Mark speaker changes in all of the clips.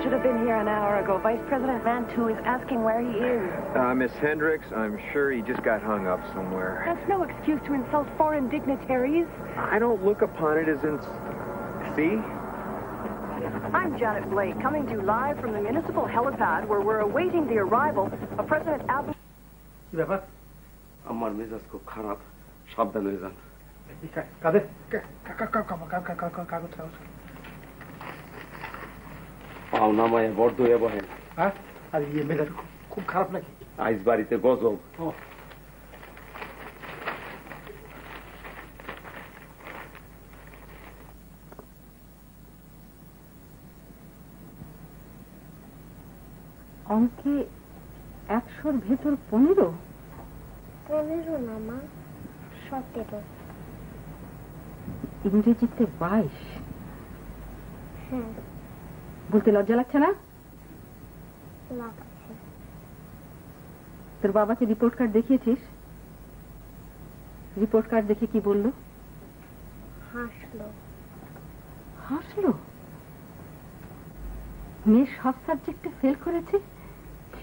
Speaker 1: should have been here an hour ago. Vice President Mantoux is asking where he is.
Speaker 2: Miss Hendricks, I'm sure he just got hung up somewhere.
Speaker 1: That's no excuse to insult foreign dignitaries.
Speaker 2: I don't look upon it as See?
Speaker 1: I'm Janet Blake, coming to you live from the municipal helipad where we're awaiting the arrival of President Abu...
Speaker 3: ব্যাপার
Speaker 4: আমার মেজাজ খুব খারাপ সাবধান হয়ে যান
Speaker 3: কাদের কাগজ
Speaker 4: পাও নামায় বড্ড হয়ে বহেন
Speaker 3: হ্যাঁ আর ইয়ে মেজাজ খুব খারাপ নাকি
Speaker 4: আইস বাড়িতে গজব
Speaker 5: অঙ্কে 100-র ভেতর 15
Speaker 6: না মা 17
Speaker 5: ইংরেজিতে 22
Speaker 6: হ্যাঁ
Speaker 5: বলতে লজ্জা লাগছে না
Speaker 6: লাগছে
Speaker 5: তোর বাবাকে রিপোর্ট কার্ড দেখিয়েছিস রিপোর্ট কার্ড দেখে কি বললো হাসলো মেয়ে সব সাবজেক্টে ফেল করেছে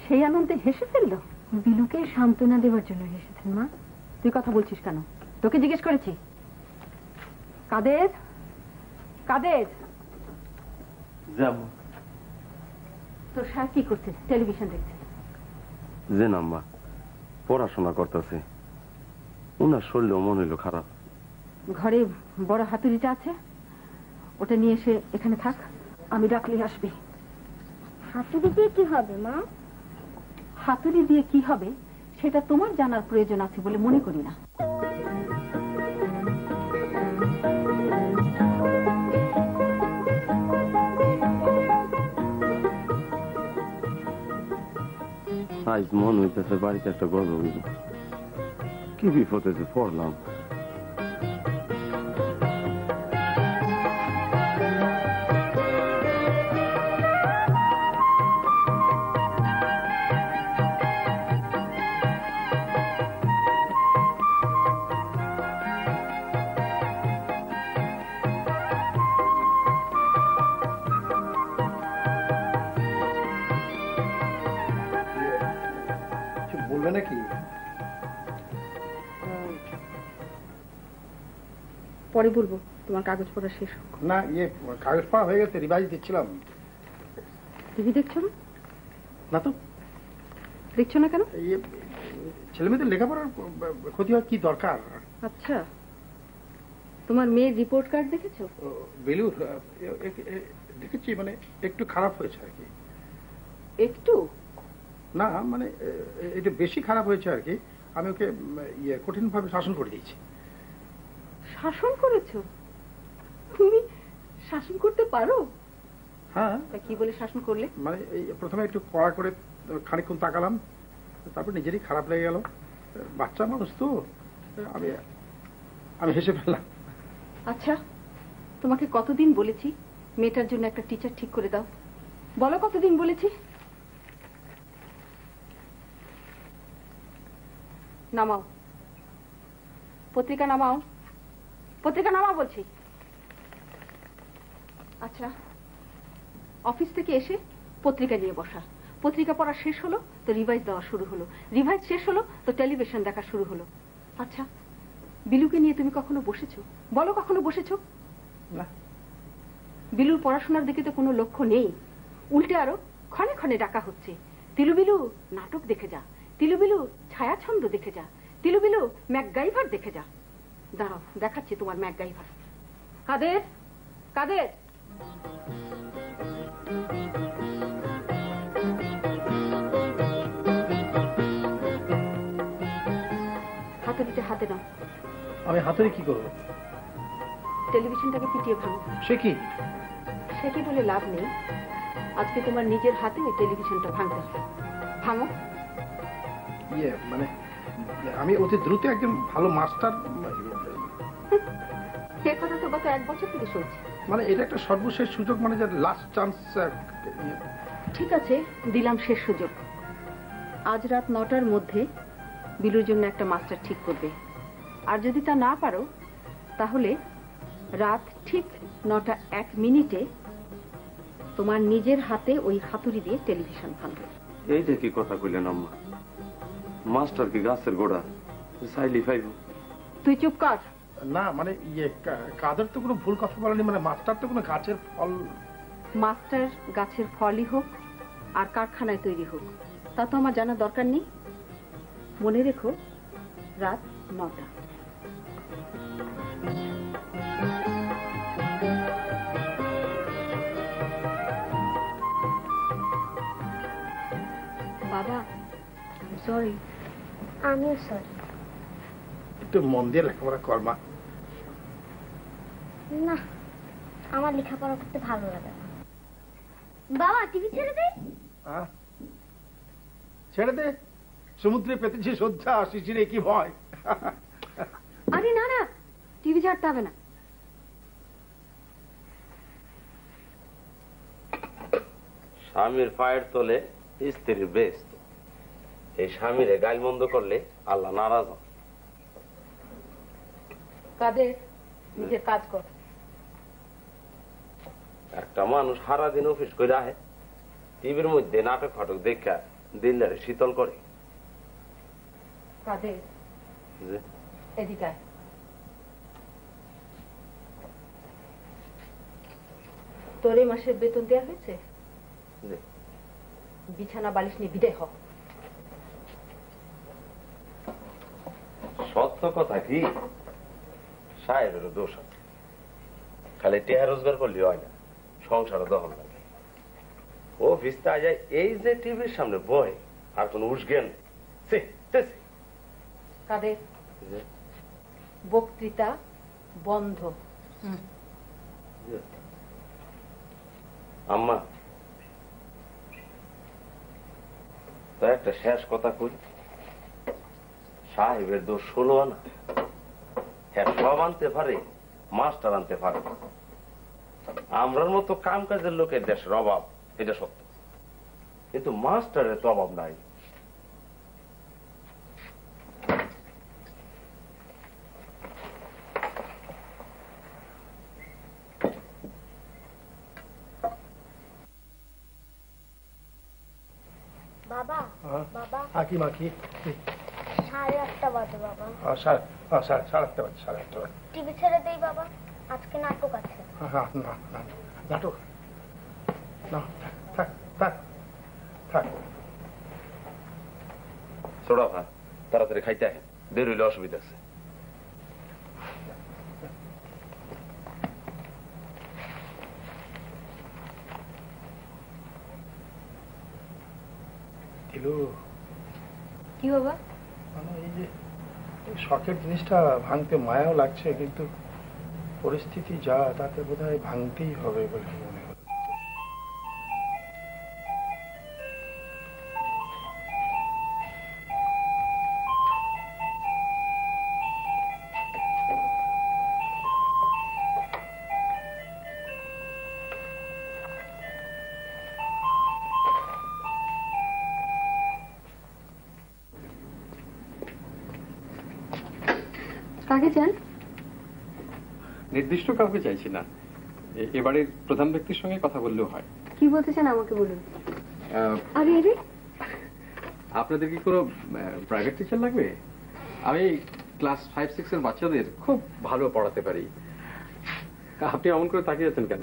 Speaker 5: সেই আনন্দে হেসে ফেললো বিলুকে সান্ত্বনা দেওয়ার জন্য হেসেছেন মা তুই কথা বলছিস কেন তোকে জিজ্ঞেস করেছি কাদের
Speaker 4: যাব
Speaker 5: তোর সাহেব কি করছে টেলিভিশন দেখছে
Speaker 4: যে নাম্মা পড়াশোনা করতেছে ওনার শরীরও মন হইল খারাপ
Speaker 5: ঘরে বড় হাতুড়িটা আছে ওটা নিয়ে এসে এখানে থাক আমি ডাকলে আসবি
Speaker 6: হাতুড়ি দিয়ে কি হবে মা
Speaker 5: হাতুড়ি দিয়ে কি হবে সেটা তোমার জানার প্রয়োজন আছে বলে মনে করি না
Speaker 4: আজ মন হইতেছে বাড়িতে একটা গজব কি বিপদে যে পড়লাম
Speaker 3: নাকি
Speaker 5: পরে বলবো তোমার কাগজ পড়া শেষ হোক
Speaker 3: না কাগজ পড়া হয়ে গেছে রিভাইজ দিচ্ছিলাম
Speaker 5: টিভি দেখছো
Speaker 3: না তো
Speaker 5: দেখছো না কেন
Speaker 3: ছেলে মেয়েদের লেখাপড়ার ক্ষতি হয় কি দরকার
Speaker 5: আচ্ছা তোমার মেয়ের রিপোর্ট কার্ড দেখেছো
Speaker 3: বেলুর দেখেছি মানে একটু খারাপ হয়েছে আর কি
Speaker 5: একটু
Speaker 3: না মানে এটা বেশি খারাপ হয়েছে আর কি আমি ওকে কঠিন ভাবে শাসন করে দিয়েছি
Speaker 5: শাসন করেছো তুমি শাসন করতে পারো
Speaker 3: হ্যাঁ
Speaker 5: তা কি বলে শাসন করলে
Speaker 3: মানে প্রথমে একটু কড়া করে খানিকক্ষণ তাকালাম তারপর নিজেরই খারাপ লেগে গেল বাচ্চা মানুষ তো আমি হেসে ফেললাম
Speaker 5: আচ্ছা তোমাকে কতদিন বলেছি মেয়েটার জন্য একটা টিচার ঠিক করে দাও বলো কতদিন বলেছি নামাও পত্রিকা নামাও বলছি আচ্ছা অফিস থেকে এসে পত্রিকা নিয়ে বসা পত্রিকা পড়া শেষ হলো তো রিভাইজ দেওয়া শুরু হলো রিভাইজ শেষ হলো তো টেলিভিশন দেখা শুরু হলো আচ্ছা বিলুকে নিয়ে তুমি কখনো বসেছো বলো কখনো বসেছো
Speaker 3: না
Speaker 5: বিলুর পড়াশোনার দিকে তো কোনো লক্ষ্য নেই উল্টে আরো ক্ষণে ক্ষণে ডাকা হচ্ছে তিলুবিলু নাটক দেখে যা তিলুবিলু ছায়াছন্দ দেখে যা তিলুবিলু ম্যাকগাইভার দেখে যা দাঁড়াও দেখাচ্ছি তোমার ম্যাকগাইভার কাদের হাতুড়িতে হাতে নাও
Speaker 3: আমি হাতুড়ি কি করবো
Speaker 5: টেলিভিশনটাকে পিটিয়ে ভাঙো
Speaker 3: সে কি
Speaker 5: বলে লাভ নেই আজকে তোমার নিজের হাতে টেলিভিশনটা ভাঙতে হবে ভাঙো
Speaker 3: মানে আমি অতি দ্রুত একজন ভালো মাস্টার
Speaker 5: সে কথা তো গত 1 বছর থেকে শুনছি
Speaker 3: মানে এটা একটা সর্বশেষ সুযোগ মানে যে লাস্ট চান্স
Speaker 5: ঠিক আছে দিলাম শেষ সুযোগ আজ রাত 9টার মধ্যে বিলুর জন্য একটা মাস্টার ঠিক করবে আর যদি তা না পারো তাহলে রাত ঠিক 9টা 1 মিনিটে তোমার নিজের হাতে ওই হাতুড়ি দিয়ে টেলিভিশন ভাঙবে।
Speaker 4: এইটা কি কথা কইলেন আম্মা? মাস্টার কি গাছের গোড়া, চাইলি পাইব?
Speaker 5: তুই চুপ কর।
Speaker 3: না মানে কাদের তো কোনো ভুল কথা বলেনি, মানে মাস্টার তো কোনো গাছের ফল।
Speaker 5: মাস্টার গাছের ফলই হোক আর কারখানায় তৈরি হোক, তা তো আমার জানার দরকার নেই। মনে রেখো, রাত 9টা। বাবা, সরি।
Speaker 6: আমিও সরি।
Speaker 3: একটু মন দিয়ে লেখাপড়া কর মা।
Speaker 6: না, আমার লেখাপড়া করতে ভালো লাগে না। বাবা, টিভি ছেড়ে দে।
Speaker 3: ছেড়ে দে, সমুদ্রে পেতেছি শ্রদ্ধা, শিশিরে কি ভয়।
Speaker 5: আরে না না, টিভি ছাড়তে হবে না।
Speaker 4: স্বামীর পায়ের তলে স্ত্রীর বেস্ত। এই স্বামীরে গাইল মন্দ করলে আল্লাহ নারাজ হন।
Speaker 5: কাদের নিজের কাজ কর।
Speaker 4: একটা মানুষ সারাদিন অফিস করে আহে, টিভির মধ্যে নাটক ফাটক দেখা দিল্লারে শীতল করে।
Speaker 5: কাদের
Speaker 4: যে
Speaker 5: এদিকে তোর এই মাসের বেতন দেওয়া হয়েছে?
Speaker 4: যে
Speaker 5: বিছানা বালিশ নিয়ে বিদায় হ।
Speaker 4: সত্য কথা কি, সাহেবেরও দোষ আছে। খালি টেহা রোজগার করলে হয় না, সংসারও দখল লাগে। ও ভিস্তা যায় এই যে টিভির সামনে বয়, আর কোন উসজ্ঞান।
Speaker 5: কাদের বক্তৃতা বন্ধ।
Speaker 4: আম্মা, তো একটা শেষ কথা কই, সাহেবের দোষ 16 আনা। হ্যাঁ, সব আনতে পারে, মাস্টার আনতে পারে। আমরার মতো কাম কাজের লোকের দেশের অভাব, এটা সত্য, কিন্তু মাস্টারের তো অভাব নাই।
Speaker 6: বাবা, বাবা,
Speaker 3: কি মা? কি
Speaker 6: 8:30 বাজে বাবা।
Speaker 3: 8:30 বাজে, 8:30 বাজে।
Speaker 6: টিভি ছেড়ে দেই বাবা, আজকে নাটক আছে।
Speaker 3: না না, নাটক না, থাক থাক থাক।
Speaker 4: ছোড়া ভাই, তাড়াতাড়ি খাইতে আহেন, দেরি হইলে অসুবিধা আছে।
Speaker 5: কি বাবা?
Speaker 3: মানে এই যে শখের জিনিসটা ভাঙতে মায়াও লাগছে, কিন্তু পরিস্থিতি যা তাতে বোধহয় ভাঙতেই হবে বলে মনে হলো।
Speaker 5: কাকে চান?
Speaker 7: নির্দিষ্ট কাউকে চাইছি না, এবারের প্রধান ব্যক্তির সঙ্গে কথা বললেও হয়।
Speaker 5: কি বলতে চান আমাকে বলুন। আরে আরে,
Speaker 7: আপনাদের কি কোনো প্রাইভেট টিচার লাগবে? আমি ক্লাস 5-6 এর বাচ্চাদের খুব ভালো পড়াতে পারি। আপনি এমন করে তাকিয়ে আছেন কেন?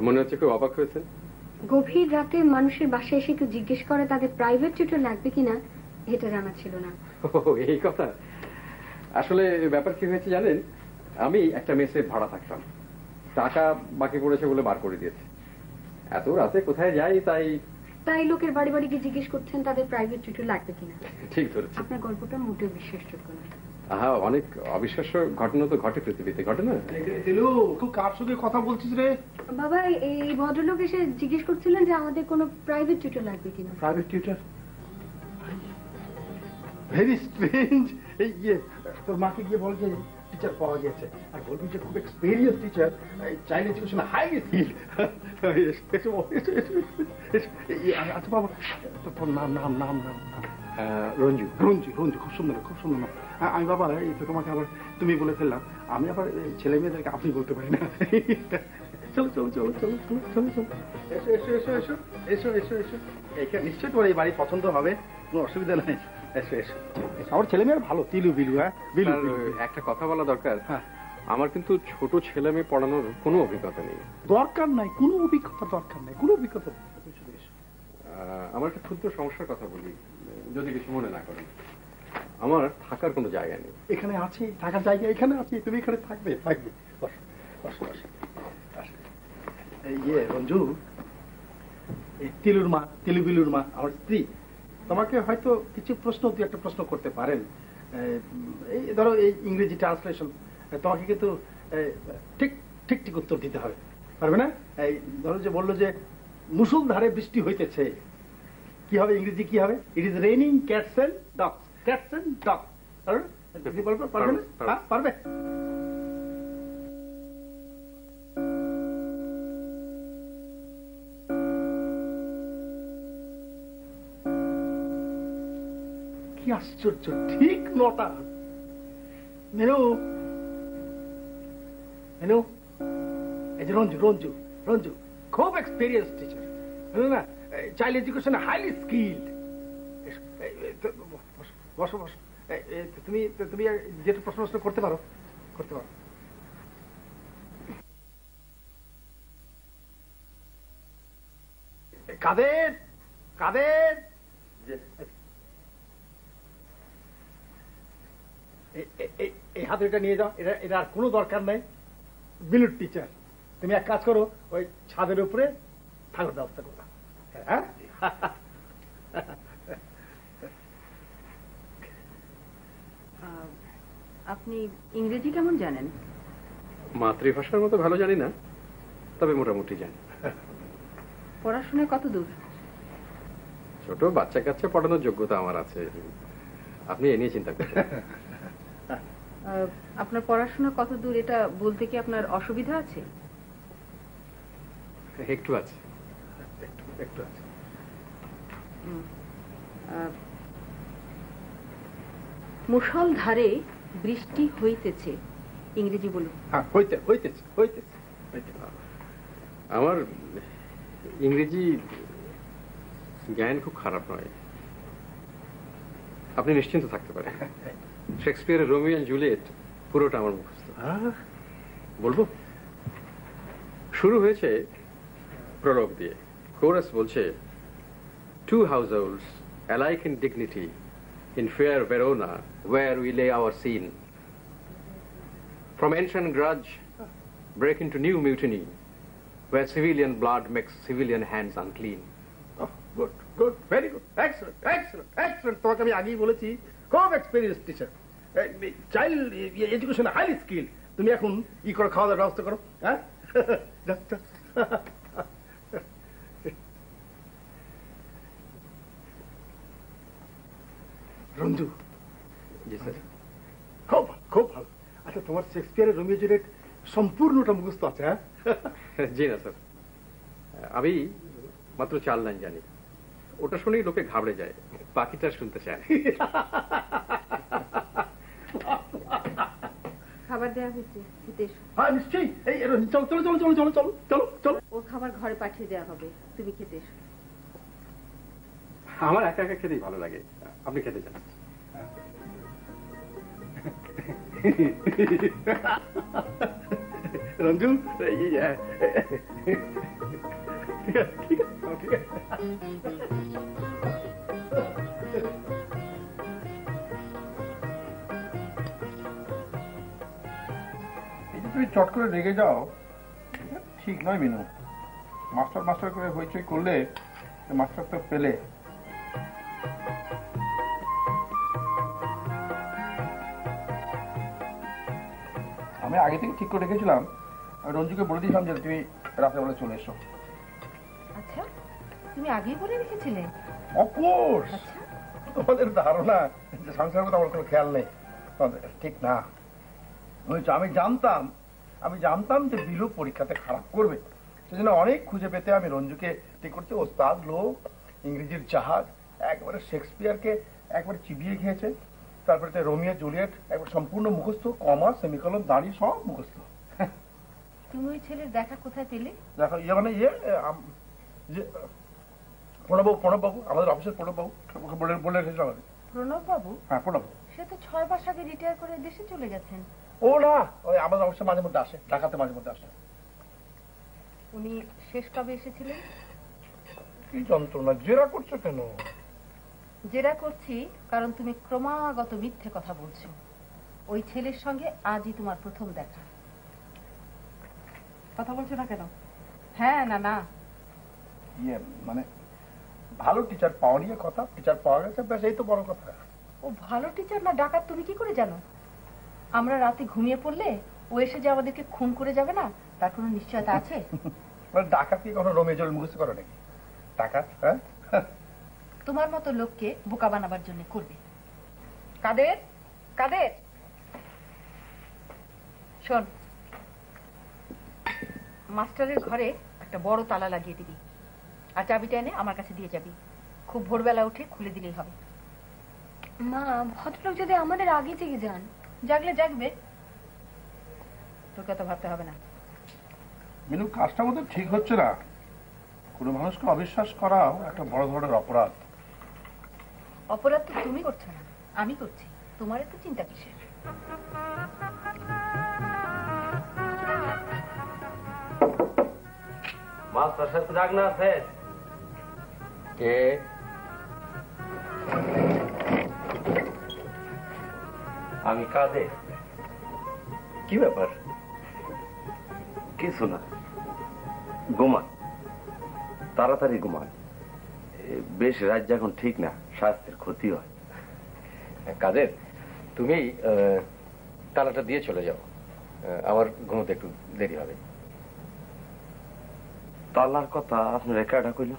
Speaker 7: মনে হচ্ছে খুব অবাক হয়েছেন।
Speaker 5: গভীর রাতে মানুষের বাসায় এসে কেউ জিজ্ঞেস করে তাদের প্রাইভেট টিউটর লাগবে কিনা, এটা জানা ছিল না।
Speaker 7: এই কথা। আসলে ব্যাপার কি হয়েছে জানেন, আমি একটা মেসে ভাড়া থাকতাম, টাকা বাকি পড়েছে বলে বার করে দিয়েছে। এত রাতে কোথায় যাই, তাই
Speaker 5: লোকের বাড়ি বাড়ি গিয়ে জিজ্ঞেস করছেন তাদের প্রাইভেট টিউটর লাগবে কিনা।
Speaker 7: ঠিক ধরেছে।
Speaker 5: আপনার গল্পটা মোটেও বিশ্বাসযোগ্য না।
Speaker 7: অনেক অবিশ্বাস্য ঘটনা তো ঘটে পৃথিবীতে, ঘটে না?
Speaker 3: খুব কার সঙ্গে কথা বলছিস রে?
Speaker 5: বাবা, এই ভদ্রলোক এসে জিজ্ঞেস করছিলেন যে আমাদের কোনো প্রাইভেট টিউটর লাগবে কিনা।
Speaker 3: Private tutor? Very strange. এই তোর মাকে গিয়ে বল যে টিচার পাওয়া গেছে, আর বলবি যে খুব experience teacher, child education highly skill. আচ্ছা বাবা, তোর নাম নাম নাম নাম রঞ্জু। রঞ্জু, রঞ্জু, খুব সুন্দর, খুব সুন্দর নাম। আমি বাবা এই তো তোমাকে আবার তুমি বলে ফেললাম, আমি আবার ছেলে মেয়েদেরকে আপনি বলতে পারি না। চলো চলো চলো চলো চলো চলো চলো এসো এসো এসো এসো এসো এসো এসো এখানে নিশ্চয়ই তোমার এই বাড়ি পছন্দ হবে, কোনো অসুবিধা নাই। এসো এসো, আমার ছেলে মেয়ের ভালো, তিলু বিলু। হ্যাঁ বিলু,
Speaker 7: একটা কথা বলা দরকার। হ্যাঁ, আমার কিন্তু ছোট ছেলে মেয়ে পড়ানোর কোনো অভিজ্ঞতা নেই।
Speaker 3: দরকার নাই, কোনো অভিজ্ঞতা দরকার নাই, কোনো অভিজ্ঞতা।
Speaker 7: আমার একটা ক্ষুদ্র সমস্যার কথা বলি, যদি কিছু মনে না করেন। আমার থাকার কোনো জায়গা নেই।
Speaker 3: এখানে আছে থাকার জায়গা, এখানে আছে, তুমি এখানে থাকবে থাকবে। ইয়ে রঞ্জু, এই তিলুর মা, তিলু বিলুর মা আমার স্ত্রী, তোমাকে হয়তো কিছু প্রশ্ন, দু একটা প্রশ্ন করতে পারেন। এই ধরো এই ইংরেজি ট্রান্সলেশন, তোমাকে কিন্তু ঠিক ঠিক ঠিক উত্তর দিতে হবে, পারবে না? এই ধরো যে বললো যে মুষলধারে বৃষ্টি হইতেছে, কি হবে ইংরেজি, কি হবে? It is raining cats and dogs, cats and dogs. পারবে না? হ্যাঁ পারবে। কি আশ্চর্য, ঠিক 9টা। মেনু মেনু, এই যে রঞ্জু রঞ্জু রঞ্জু খুব এক্সপিরিয়েন্স টিচার, না চাইল্ড এডুকেশন হাইলি স্কিল্ড। বসো বসো, তুমি তুমি যেটা প্রশ্ন করতে পারো, করতে পারো। কাদের কাদের, এই হাতুড়িটা নিয়ে যাও, এটা আর কোনো দরকার নাই। বিলুর টিচার, তুমি এক কাজ করো, ওই ছাদের উপরে থাকার ব্যবস্থা করো। হ্যাঁ
Speaker 5: আপনি ইংরেজি কেমন জানেন?
Speaker 7: মাতৃভাষার মতো ভালো জানি না, তবে মোটামুটি জানি।
Speaker 5: পড়াশোনায় কত দূর?
Speaker 7: ছোট বাচ্চা কাচ্চা পড়ানোর যোগ্যতা আমার আছে, আপনি এ নিয়ে চিন্তা করবেন।
Speaker 5: আপনার পড়াশোনা কত দূর এটা বলতে কি আপনার অসুবিধা আছে?
Speaker 7: একটু আছে,
Speaker 3: একটু আছে।
Speaker 5: মুষলধারে বৃষ্টি হইতেছে, ইংরেজি বলুন।
Speaker 3: হ্যাঁ হইতেছে হইতেছে।
Speaker 7: আমার ইংরেজি জ্ঞান খুব খারাপ নয়, আপনি নিশ্চিন্ত থাকতে পারেন। শেক্সপিয়ারের রোমিও এন্ড জুলিয়েট পুরোটা আমার মুখস্থ। বলবো? শুরু হয়েছে প্রলোগ দিয়ে, কোরাস বলছে, two households alike in dignity in fair Verona where we lay our scene. From ancient grudge break into new mutiny where civilian blood makes civilian hands unclean.
Speaker 3: Good good, very good, excellent excellent excellent. তোমাকে আমি আগেই বলেছি, খুব experience teacher, child education highly skill. তুমি এখন ই করে খাওয়া দাওয়ার ব্যবস্থা করো। হ্যাঁ রঞ্জু,
Speaker 7: জি স্যার।
Speaker 3: খুব ভালো খুব ভালো। আচ্ছা, তোমার শেক্সপিয়ারের রোমিও জুলিয়েট সম্পূর্ণটা মুখস্থ আছে? হ্যাঁ
Speaker 7: জি না স্যার, আমি মাত্র 4 লাইন জানি, ওটা শুনেই লোকে ঘাবড়ে যায়, বাকিটা শুনতে চায়।
Speaker 5: খাবার দেওয়া হয়েছে, খেতে এসো।
Speaker 3: হ্যাঁ নিশ্চয়ই, এই চলো চলো চলো চলো চলো চলো চলো চলো।
Speaker 5: ওর খাবার ঘরে পাঠিয়ে দেওয়া হবে, তুমি খেতে এসো।
Speaker 7: আমার একা একা খেতেই ভালো লাগে, আপনি খেতে চান?
Speaker 3: রঞ্জু, তুমি চট করে রেগে যাও, ঠিক নয় মিনু। মাস্টার মাস্টার করে হইচই করলে মাস্টার তো পেলে। আমি আগে থেকে ঠিক করে রেখেছিলাম, রঞ্জুকে বলে দিয়েছিলাম যে তুমি রাতের বেলা চলে এসো।
Speaker 5: আচ্ছা, তুমি আগেই বলে রেখেছিলে?
Speaker 3: অফকোর্স, তোমাদের ধারণা যে সংসারের কথা আমার কোনো খেয়াল নেই, ঠিক না। আমি জানতাম যে বিলু পরীক্ষাতে খারাপ করবে, সেজন্য অনেক খুঁজে পেতে আমি রঞ্জুকে ঠিক করতে। ওস্তাদ লোক, ইংরেজির জাহাজ, একবারে শেক্সপিয়ারকে একবারে চিবিয়ে খেয়েছে। তারপরে রোমিও জুলিয়েট একবার সম্পূর্ণ মুখস্থ, কমা সেমিকলন দাঁড়িয়ে সব মুখস্থ।
Speaker 5: তুমি ওই ছেলের দেখা কোথায় পেলে?
Speaker 3: দেখো ইয়ে মানে যে প্রণববাবু আমাদের অফিসের প্রণববাবু বলে রেখেছিল আমাদের।
Speaker 5: প্রণব বাবু?
Speaker 3: হ্যাঁ প্রণব।
Speaker 5: সে তো 6 মাস আগে রিটায়ার করে দেশে চলে গেছেন।
Speaker 3: ও না, ওই আমাদের অফিসে মাঝে মধ্যে আসে, ঢাকাতে মাঝে মধ্যে আসে।
Speaker 5: উনি শেষ কবে এসেছিলেন?
Speaker 3: কি যন্ত্রণা, জেরা করছো কেন?
Speaker 5: জেরা করছি কারণ তুমি ক্রমাগত মিথ্যে কথা বলছো। ওই ছেলের সঙ্গে আজই তোমার প্রথম দেখা। কথা বলছো না কেন? হ্যাঁ না না।
Speaker 3: ইয়ে মানে ভালো টিচার পাওয়া নিয়ে কথা, টিচার পাওয়া গেছে, ব্যাস এই তো বড় কথা।
Speaker 5: ও ভালো টিচার না ডাকাত তুমি কি করে জানো? আমরা রাতে ঘুমিয়ে পড়লে ও এসে যে আমাদেরকে খুন করে যাবে না তার কোনো নিশ্চয়তা আছে?
Speaker 3: মানে ডাকাত কি কোনো রোমিও জুলিয়েট মুখস্থ করো নাকি? ডাকাত হ্যাঁ
Speaker 5: তোমার মতো লোককে বোকা বানাবার জন্য করবে। কাদের কাদের শোন, মাস্টারের ঘরে একটা বড় তালা লাগিয়ে দিবি আর চাবিটা এনে আমার কাছে দিয়ে যাবি। খুব ভোরবেলা উঠে খুলে দিলেই হবে।
Speaker 6: মা, ভদ্রলোক যদি আমাদের আগে জেগে যান?
Speaker 5: জাগলে জাগবে, তোকে তো ভাবতে হবে না।
Speaker 3: মিনু, কাজটা মতো ঠিক হচ্ছে না। কোনো মানুষকে অবিশ্বাস করাও একটা বড় ধরনের অপরাধ।
Speaker 5: অপরাধ তো তুমি করছো না, আমি করছি। তোমার এত চিন্তা কিসের?
Speaker 4: মাস্টার সাহেব রাগ না আছে?
Speaker 7: কে?
Speaker 4: আমি কাঁদে। কি ব্যাপার? কিছু না, ঘুমান, তাড়াতাড়ি ঘুমান। বেশ রাত যখন ঠিক না, স্বাস্থ্যের ক্ষতি হয়।
Speaker 7: কাদের, তুমি তালাটা দিয়ে চলে যাও, আমার ঘুমোতে একটু দেরি হবে।
Speaker 4: তালার কথা আপনার কেডা কইল?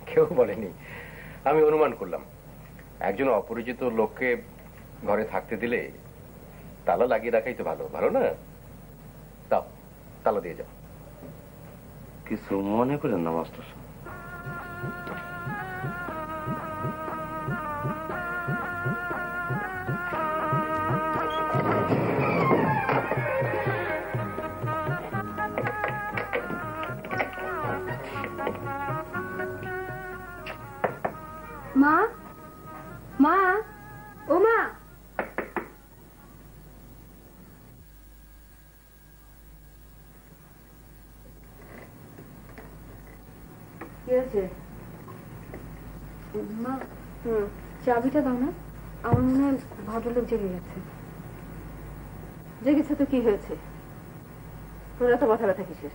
Speaker 7: কেউ বলেনি, আমি অনুমান করলাম। একজন অপরিচিত লোককে ঘরে থাকতে দিলে তালা লাগিয়ে রাখাই তো ভালো, ভালো না? দাও, তালা দিয়ে যাও।
Speaker 4: কিছু মনে করেন না মাস্টার।
Speaker 6: মা, মা, ও মা।
Speaker 5: কি হয়েছে
Speaker 6: মা, চাবিটা দাও না। আমার মনে হয় ভদ্রলোক জেগে গেছে।
Speaker 5: জেগেছে তো কি হয়েছে? তোর এত মাথা ব্যথা কিসের?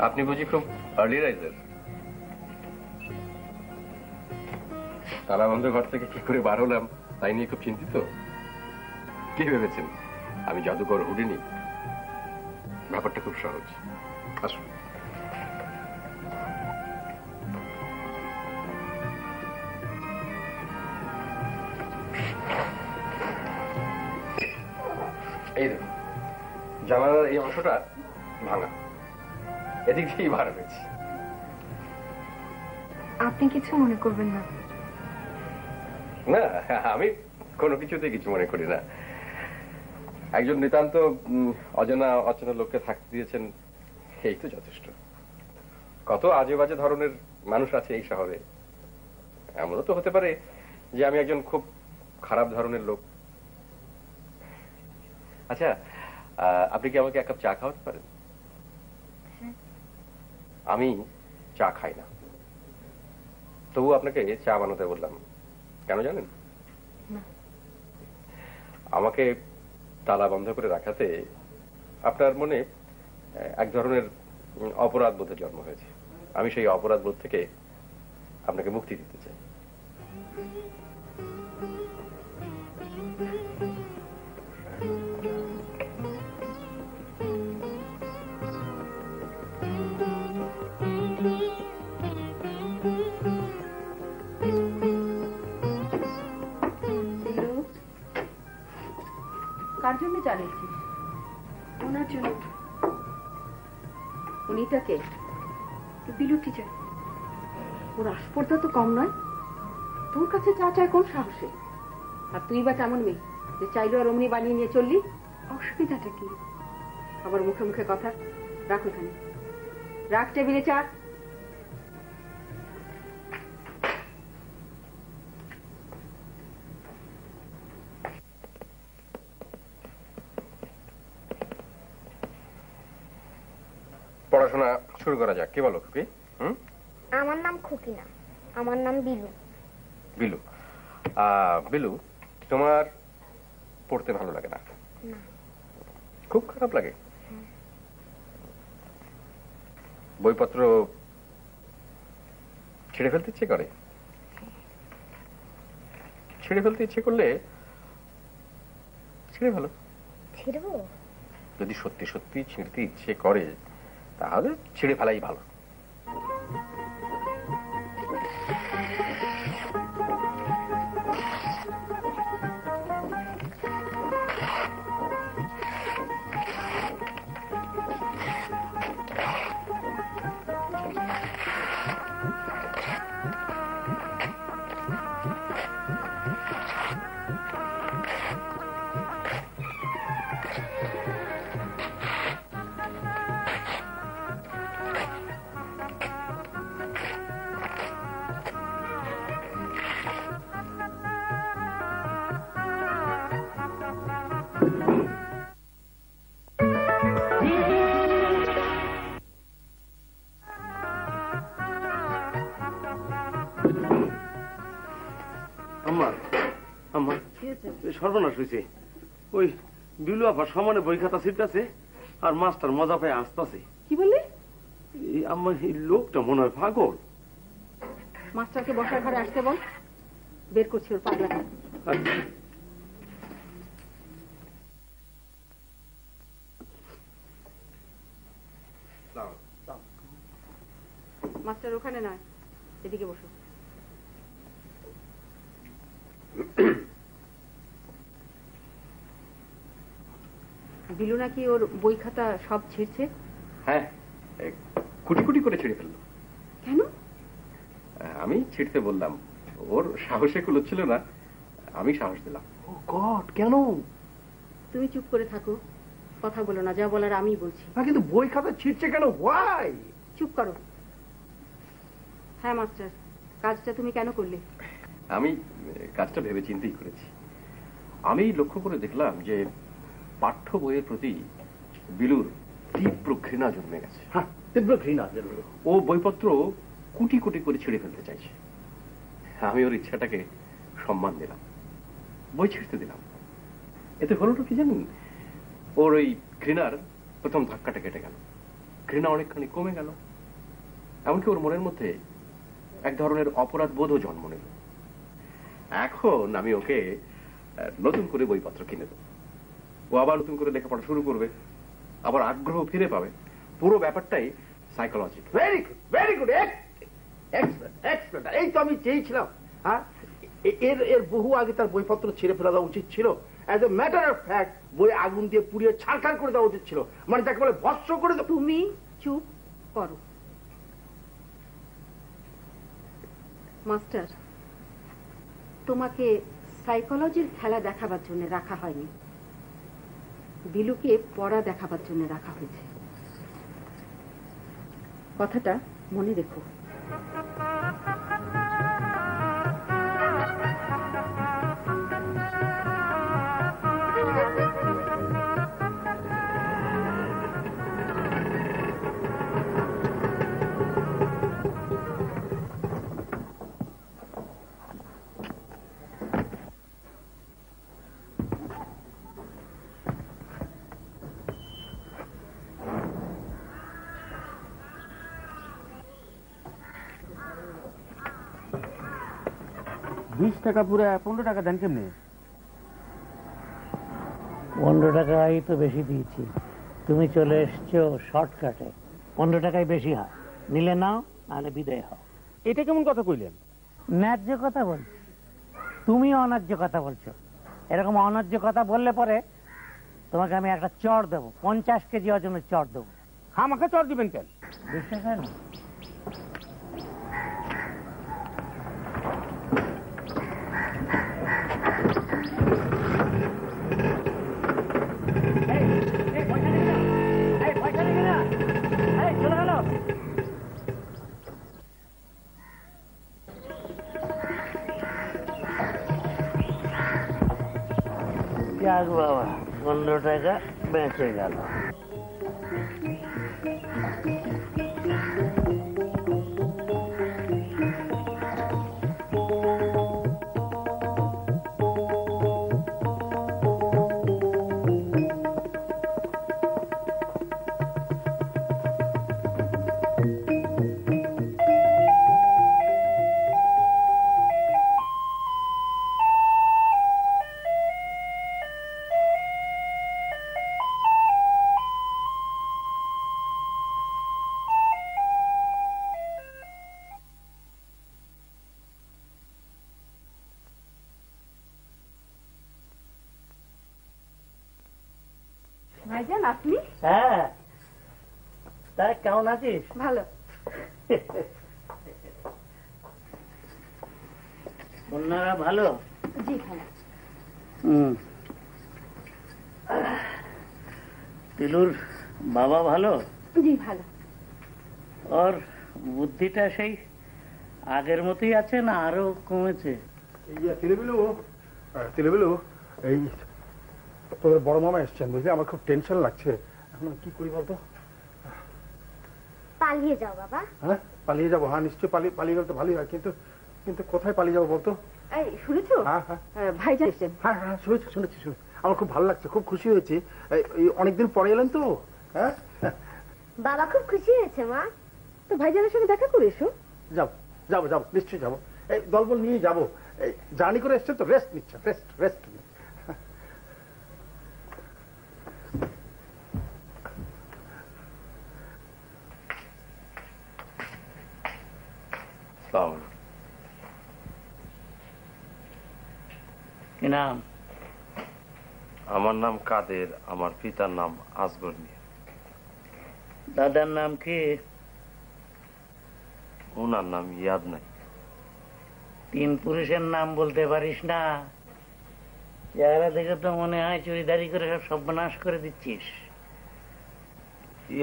Speaker 7: আপনি বুঝি খুব আর্লি রাইজার? তালা বন্ধ ঘর থেকে কি করে বার হলাম তাই নিয়ে খুব চিন্তিত? কি ভেবেছেন আমি জাদুকর হুডিনি? ব্যাপারটা খুব সহজ। আসুন। এই দেখুন, জানালার এই অংশটা ভাঙা, এদিক দিয়েই বার হয়েছে।
Speaker 6: আপনি কিছু মনে করবেন না।
Speaker 7: না, আমি কোনো কিছুতে কিছু মনে করি না। একজন নিতান্ত অজানা অচেনা লোককে থাকতে দিয়েছেন, এই তো যথেষ্ট। কত আজে বাজে ধরনের মানুষ আছে এই শহরে। এমনও তো হতে পারে যে আমি একজন খুব খারাপ ধরনের লোক। আচ্ছা, আপনি কি আমাকে এক কাপ চা খাওয়াতে পারেন? আমি চা খাই না, তবু আপনাকে চা বানাতে বললাম। কেন জানেন? আমাকে তালা বন্ধ করে রাখাতে আপনার মনে এক ধরনের অপরাধ বোধে জন্ম হয়েছে। আমি সেই অপরাধ বোধ থেকে আপনাকে মুক্তি দিতে চাই।
Speaker 5: কার জন্য জানিয়েছিস?
Speaker 1: ওনার জন্য।
Speaker 5: উনিটাকে
Speaker 1: বিলু টিচার।
Speaker 5: ওর আসপর্দা তো কম নয়, তোর কাছে চা চায় কোন সাহসে? আর তুই বা কেমন মেয়ে যে চাইলো আর অমনি বানিয়ে নিয়ে চললি?
Speaker 1: অসুবিধাটা কি?
Speaker 5: আবার মুখে মুখে কথা। রাখ ওখানে, রাখ টেবিলে চা।
Speaker 7: পড়াশোনা শুরু করা যাক। কি বলো খুকি?
Speaker 6: আমার নাম খুকি না, আমার নাম বিলু।
Speaker 7: বিলু। বিলু, তোমার পড়তে ভালো লাগে না? খুব খারাপ লাগে? বইপত্র ছেড়ে ফেলতে ইচ্ছে করে? ছেড়ে ফেলতে ইচ্ছে করলে ছেড়ে ফেলো।
Speaker 6: ছিড়বো?
Speaker 7: যদি সত্যি সত্যি ছিঁড়তে ইচ্ছে করে তাহলে ছিঁড়ে ফেলাই ভালো।
Speaker 4: সর্বনাশ হয়েছে। ওই বিলু আবার সমানে বই খাতা ছিটতেছে আর মাস্টার মজা পায় আসতেছে।
Speaker 5: কি বললি?
Speaker 4: আমার এই লোকটা মনে হয় পাগল।
Speaker 5: মাস্টারকে বসার ঘরে আসতে বল, বের করছি ওর পাগলা। মাস্টার ওখানে নয়, এদিকে বসো। বিলু নাকি ওর বই খাতা সব ছিঁড়ছে?
Speaker 7: হ্যাঁ, কুটি কুটি করে ছিঁড়ে ফেললো।
Speaker 5: কেন?
Speaker 7: আমি ছিঁড়তে বললাম, ওর সাহসে কুলোচ্ছিল না, আমি সাহস দিলাম।
Speaker 3: ও গড, কেন?
Speaker 5: তুমি চুপ করে থাকো, কথা বলো না, যা বলার আমি বলছি।
Speaker 3: না কিন্তু বই খাতা ছিঁড়ছে কেন? হোয়াই?
Speaker 5: চুপ করো। হ্যাঁ মাস্টার, কাজটা তুমি কেন করলে?
Speaker 7: আমি কাজটা ভেবে চিন্তেই করেছি। আমি লক্ষ্য করে দেখলাম যে পাঠ্য বইয়ের প্রতি বিলুর তীব্র ঘৃণা জন্মে গেছে।
Speaker 3: হ্যাঁ, তীব্র ঘৃণা।
Speaker 7: ও বইপত্র কুটি কুটি করে ছিঁড়ে ফেলতে চাইছে। আমি ওর ইচ্ছাটাকে সম্মান দিলাম, বই ছিঁড়তে দিলাম। এতে হলোটা কি জানেন? ওর ওই ঘৃণার প্রথম ধাক্কাটা কেটে গেল, ঘৃণা অনেকখানি কমে গেল। এমনকি ওর মনের মধ্যে এক ধরনের অপরাধ বোধও জন্ম নিল। এখন আমি ওকে নতুন করে বইপত্র কিনে দেব, ও আবার নতুন করে লেখাপড়া শুরু করবে, আবার আগ্রহ ফিরে পাবে। পুরো ব্যাপারটাই psychology.
Speaker 3: Very good, very good, excellent, excellent. এই তো আমি চেয়েছিলাম। হ্যাঁ, এর বহু আগে তার বইপত্র ছেড়ে ফেলা দেওয়া উচিত ছিল। As a matter of fact বই আগুন দিয়ে পুড়িয়ে ছারখার করে দেওয়া উচিত ছিল, মানে তাকে বলে ভস্ম করে দেওয়া।
Speaker 5: তুমি চুপ করো। মাস্টার, তোমাকে সাইকোলজির খেলা দেখাবার জন্য রাখা হয়নি, বিলুকে পড়া দেখাবার জন্য রাখা হয়েছে। কথাটা মনে রেখো।
Speaker 8: 20 টাকা পুরো 15 টাকা দেন কেমনে?
Speaker 9: 15 টাকাই তো বেশি দিয়েছি, তুমি চলে এসছো শর্টকাটে, 15 টাকাই বেশি হয়, নিলে নাও নাহলে বিদায় হও।
Speaker 8: এটা কেমন কথা কইলেন?
Speaker 9: ন্যায্য কথা বলছি, তুমি অন্যায্য কথা বলছো। এরকম অন্যায্য কথা বললে পরে তোমাকে আমি একটা চড় দেবো, 50 কেজি ওজনের চড় দেবো।
Speaker 8: আমাকে চড় দিবেন কেন?
Speaker 9: বিশ্বাস হয় না? যাক বাবা, 15 টাকা বেঁচে গেল।
Speaker 5: ভাইজান আপনি?
Speaker 9: হ্যাঁ, তাই কেমন আছিস?
Speaker 5: ভালো।
Speaker 9: কন্যারা ভালো?
Speaker 5: জি ভালো।
Speaker 9: তিলুর বাবা ভালো?
Speaker 5: জি ভালো।
Speaker 9: ওর বুদ্ধিটা সেই আগের মতোই আছে না আরো কমেছে?
Speaker 3: তিলুবিলু, এই তোদের বড় মামা এসছেন বুঝলি, আমার খুব টেনশন লাগছে। এখন কি করি বলতো?
Speaker 6: পালিয়ে যাও বাবা।
Speaker 3: হ্যাঁ, পালিয়ে যাবো। হ্যাঁ নিশ্চয়ই পালিয়ে গেলে তো ভালোই হয়, কিন্তু কিন্তু কোথায় পালিয়ে যাবো বলতো?
Speaker 5: এই শুনেছো?
Speaker 3: হ্যাঁ হ্যাঁ
Speaker 5: ভাইজান এসেছেন।
Speaker 3: হ্যাঁ হ্যাঁ শুনেছি। আমার খুব ভালো লাগছে, খুব খুশি হয়েছি। অনেকদিন পরে এলেন তো। হ্যাঁ
Speaker 6: বাবা খুব খুশি হয়েছে মা।
Speaker 5: তো ভাইজানের সঙ্গে দেখা করে এসো।
Speaker 3: যাবো নিশ্চয়ই যাবো। এই দলবল নিয়ে যাবো। এই জার্নি করে এসছেন তো, রেস্ট নিচ্ছে, রেস্ট।
Speaker 9: কি নাম?
Speaker 4: আমার নাম কাদের, আমার পিতার নাম আসগর মিয়া।
Speaker 9: দাদার নাম কি?
Speaker 4: ওনার নাম ইয়াদ নাই।
Speaker 9: 3 পুরুষের নাম বলতে পারিস না? চেহারা দেখে তো মনে হয় চুরিদারি করে সব সর্বনাশ করে দিচ্ছিস।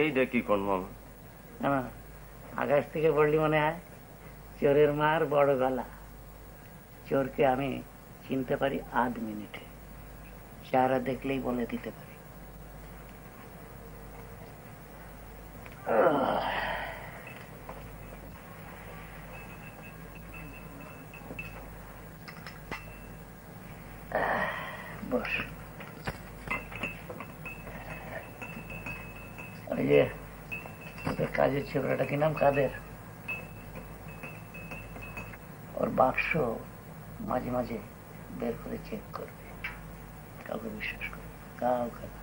Speaker 4: এইটা কি কোন মামা?
Speaker 9: না, আকাশ থেকে পড়লি মনে হয়। চোরের মার বড় গলা। চোরকে আমি চিনতে পারি আধ মিনিটে, চেহারা দেখলেই বলে দিতে পারি। বস। ওই যে ওদের কাজের ছেলেটা কি নাম? কাদের। ওর বাক্স মাঝে মাঝে বের করে চেক করবে, কাউকে বিশ্বাস করবে, কাউকে না।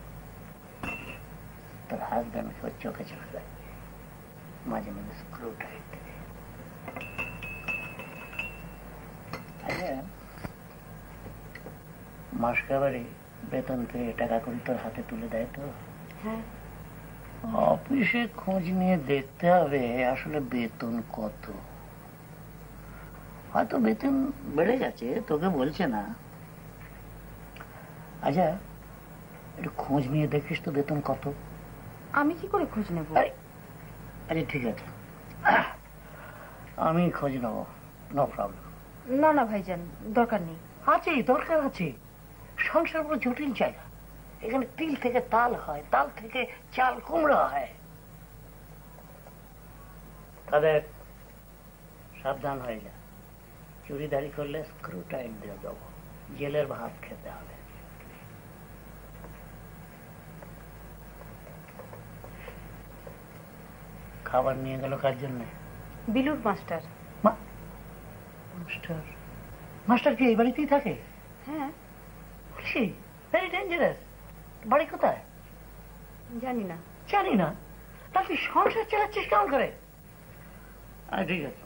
Speaker 9: তোর হাজব্যান্ডকে ওর চোখে রাখবে, মাঝে মাঝে স্ক্রু টাইট দেবে। মাস কাবারে বেতন পেয়ে টাকা করে তোর হাতে তুলে দেয় তো?
Speaker 5: হ্যাঁ।
Speaker 9: অফিসে খোঁজ নিয়ে দেখতে হবে আসলে বেতন কত। হয়তো বেতন বেড়ে গেছে, তোকে বলছে না। আচ্ছা একটু খোঁজ নিয়ে দেখিস তো বেতন কত।
Speaker 5: আমি কি করে খোঁজ নেব?
Speaker 9: আচ্ছা ঠিক আছে, আমি খোঁজ নেবো, নো প্রবলেম।
Speaker 5: না ভাইজান, দরকার নেই।
Speaker 9: আছে, দরকার আছে। সংসার বড় জটিল জায়গা। এখানে তিল থেকে তাল হয়, তাল থেকে চাল কুমড়া হয়। তাদের সাবধান হয়ে যা, চুরিদারি করলে স্ক্রু টাইট দিয়ে দেবো, জেলের ভাত খেতে হবে। খাবার নিয়ে গেল কার জন্য?
Speaker 5: বিলুর মাস্টার।
Speaker 9: মাস্টার মাস্টার কি এই বাড়িতেই থাকে?
Speaker 5: হ্যাঁ।
Speaker 9: বলছি ভেরি ডেঞ্জারাস। বাড়ি কোথায়?
Speaker 5: জানি না।
Speaker 9: জানি না? তাহলে তুই সংসার চালাচ্ছিস কেমন করে? ঠিক আছে,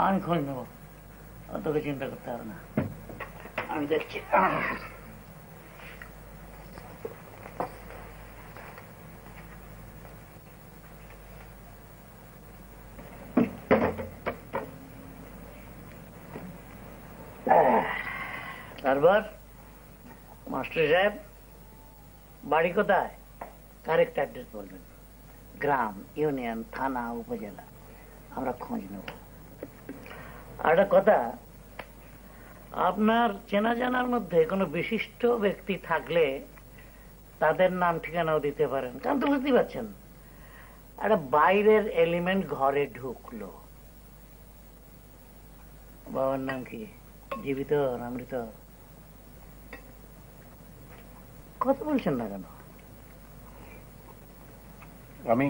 Speaker 9: আমি খোঁজ নেবো, তোকে চিন্তা করতে হবে না, আমি দেখছি। তারপর মাস্টার সাহেব বাড়ি কোথায়? কারেক্ট অ্যাড্রেস বলবেন, গ্রাম, ইউনিয়ন, থানা, উপজেলা, আমরা খোঁজ নেব। আর একটা কথা, আপনার চেনা জানার মধ্যে কোনো বিশিষ্ট ব্যক্তি থাকলে তাদের নাম ঠিকানাও দিতে পারেন, কারণ তো বুঝতেই পারছেন একটা বাইরের এলিমেন্ট ঘরে ঢুকলো। বাবার নাম কি? জীবিত না মৃত? কথা বলছেন না কেন?
Speaker 10: আমি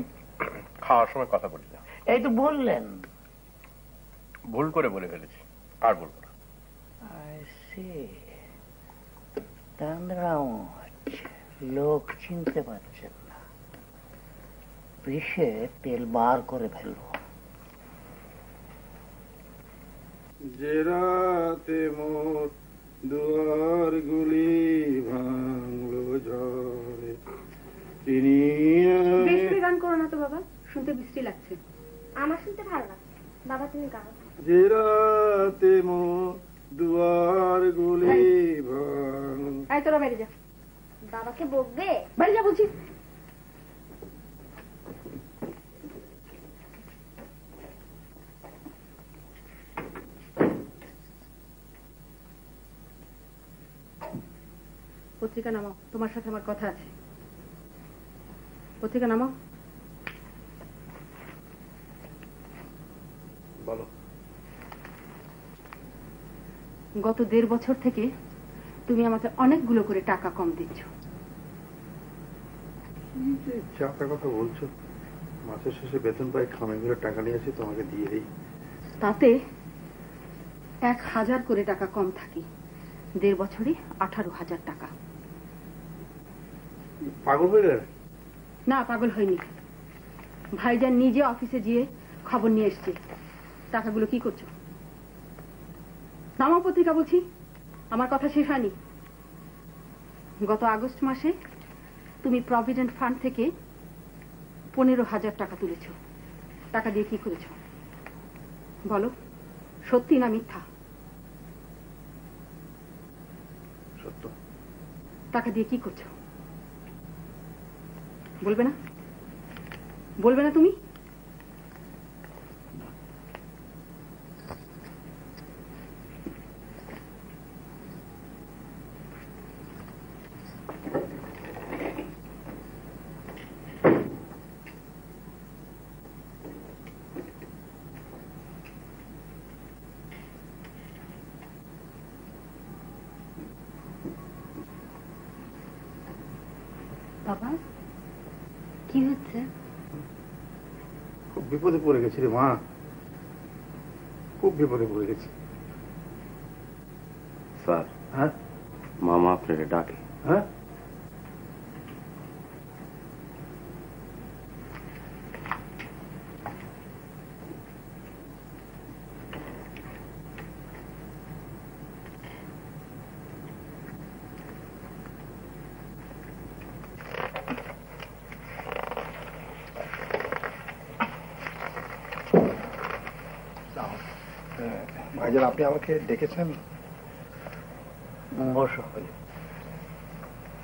Speaker 10: খাওয়ার সময় কথা বলি না।
Speaker 9: এই তো বললেন।
Speaker 10: ভুল করে বলে ফেলেছি, আর বলবো না।
Speaker 9: লোক চিনতে পারছেন না, পিষে তেল বার করে ফেলবো।
Speaker 3: যে রাতে মোর দুয়ার গুলি ভাঙলো ঝড়ে,
Speaker 5: বৃষ্টি গান করো না তো বাবা, শুনতে বৃষ্টি লাগছে।
Speaker 6: আমার শুনতে ভালো লাগছে, বাবা তুমি গাও।
Speaker 3: যে রাতে মোর দুয়ার গুলি ভাঙলো।
Speaker 5: এই তোরা বেরিয়ে যা।
Speaker 6: বাবাকে বকবে?
Speaker 5: বেরিয়ে যা বলছি। পত্রিকা নামাও, তোমার সাথে আমার কথা আছে। পত্রিকা নামাও।
Speaker 3: বলো।
Speaker 5: গত 1.5 বছর থেকে তুমি আমাকে অনেকগুলো করে টাকা কম দিচ্ছ।
Speaker 3: চাপের কথা বলছো? মাসের শেষে বেতন পাই, খামেগুলো টাকা নিয়ে আসি তোমাকে দিয়ে দিই।
Speaker 5: তাতে 1000 করে টাকা কম থাকি। 1.5 বছরে 18,000 টাকা।
Speaker 3: পাগল হয়ে গেলে?
Speaker 5: না, পাগল হয়নি। ভাইজান নিজে অফিসে গিয়ে খবর নিয়ে এসছে। টাকাগুলো কি করছো? নামাও পত্রিকা বলছি, আমার কথা শেষ হয়নি। গত আগস্ট মাসে তুমি প্রভিডেন্ট ফান্ড থেকে 15,000 টাকা তুলেছ। টাকা দিয়ে কি করেছ বলো? সত্যি না মিথ্যা?
Speaker 3: সত্য।
Speaker 5: টাকা দিয়ে কি করছো বলবে না? বলবে না তুমি?
Speaker 6: বাবা কি হচ্ছে?
Speaker 3: খুব বিপদে পড়ে গেছি রে মা, খুব বিপদে পড়ে গেছি।
Speaker 4: স্যার।
Speaker 3: হ্যাঁ?
Speaker 4: মামা আপনাকে ডাকে।
Speaker 3: হ্যাঁ? ভাইজান, আপনি আমাকে ডেকেছেন?
Speaker 9: বসো।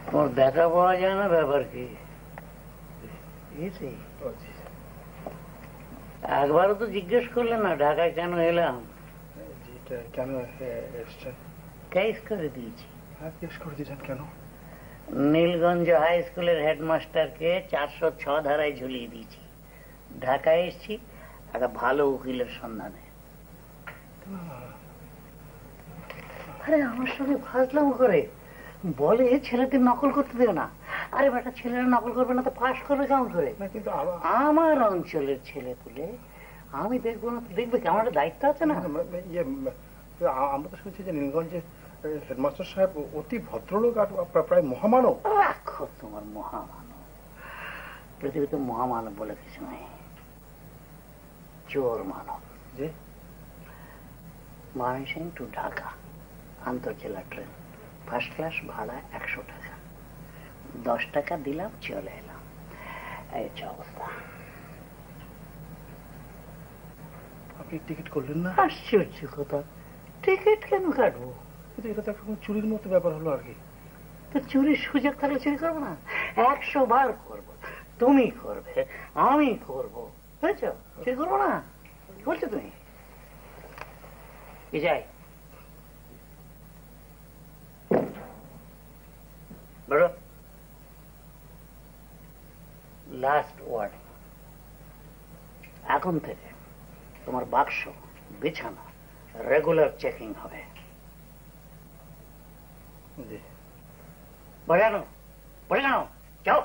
Speaker 9: তোমার দেখা পাওয়া যায় না, ব্যাপার কি? একবারও তো জিজ্ঞেস করলে না ঢাকায় কেন এলাম?
Speaker 3: কেন এসছেন?
Speaker 9: কেস করে দিয়েছি।
Speaker 3: কেস করে দিয়েছেন কেন?
Speaker 9: নীলগঞ্জ হাই স্কুলের হেডমাস্টারকে 406 ধারায় ঝুলিয়ে দিয়েছি। ঢাকায় এসছি একটা ভালো উকিলের সন্ধানে। আরে আমার সঙ্গে ফাজলাম করে বলে ছেলেদের নকল করতে দেবে না। আরে বেটা, ছেলেরা নকল করবে না তো পাশ করবে কেমন করে?
Speaker 3: কিন্তু
Speaker 9: আমার অঞ্চলের ছেলে তুলে আমি দেখবো না তো দেখবে কি? আমার একটা দায়িত্ব আছে না?
Speaker 3: আমরা তো শুনছি যে নীলগঞ্জে হেডমাস্টার সাহেব অতি ভদ্রলোক আর প্রায় মহামানব।
Speaker 9: রাখো তোমার মহামানব, পৃথিবীতে মহামানব বলে কিছু নেই, চোর মানব।
Speaker 3: যে
Speaker 9: ময়মনসিংহ টু ঢাকা আন্তর্জেলা ট্রেন, ফার্স্ট ক্লাস ভাড়া 100 টাকা, 10 টাকা দিলাম চলে এলাম, এই হচ্ছে অবস্থা।
Speaker 3: আপনি টিকিট করলেন না?
Speaker 9: আশ্চর্য কথা, টিকিট কেন কাটবো?
Speaker 3: কিন্তু এটা তো একটা চুরির মতো ব্যাপার হলো আর কি।
Speaker 9: তো চুরির সুযোগ থাকলে চুরি করবো না? 100 বার করবো, তুমি করবে, আমি করবো, বুঝেছ? চুরি করবো না, কি বলছো তুমি? বিজয় বলো, লাস্ট ওয়ার্ড, এখন থেকে তোমার বাক্স বিছানা রেগুলার চেকিং হবে। বজানো বজানো, যাও।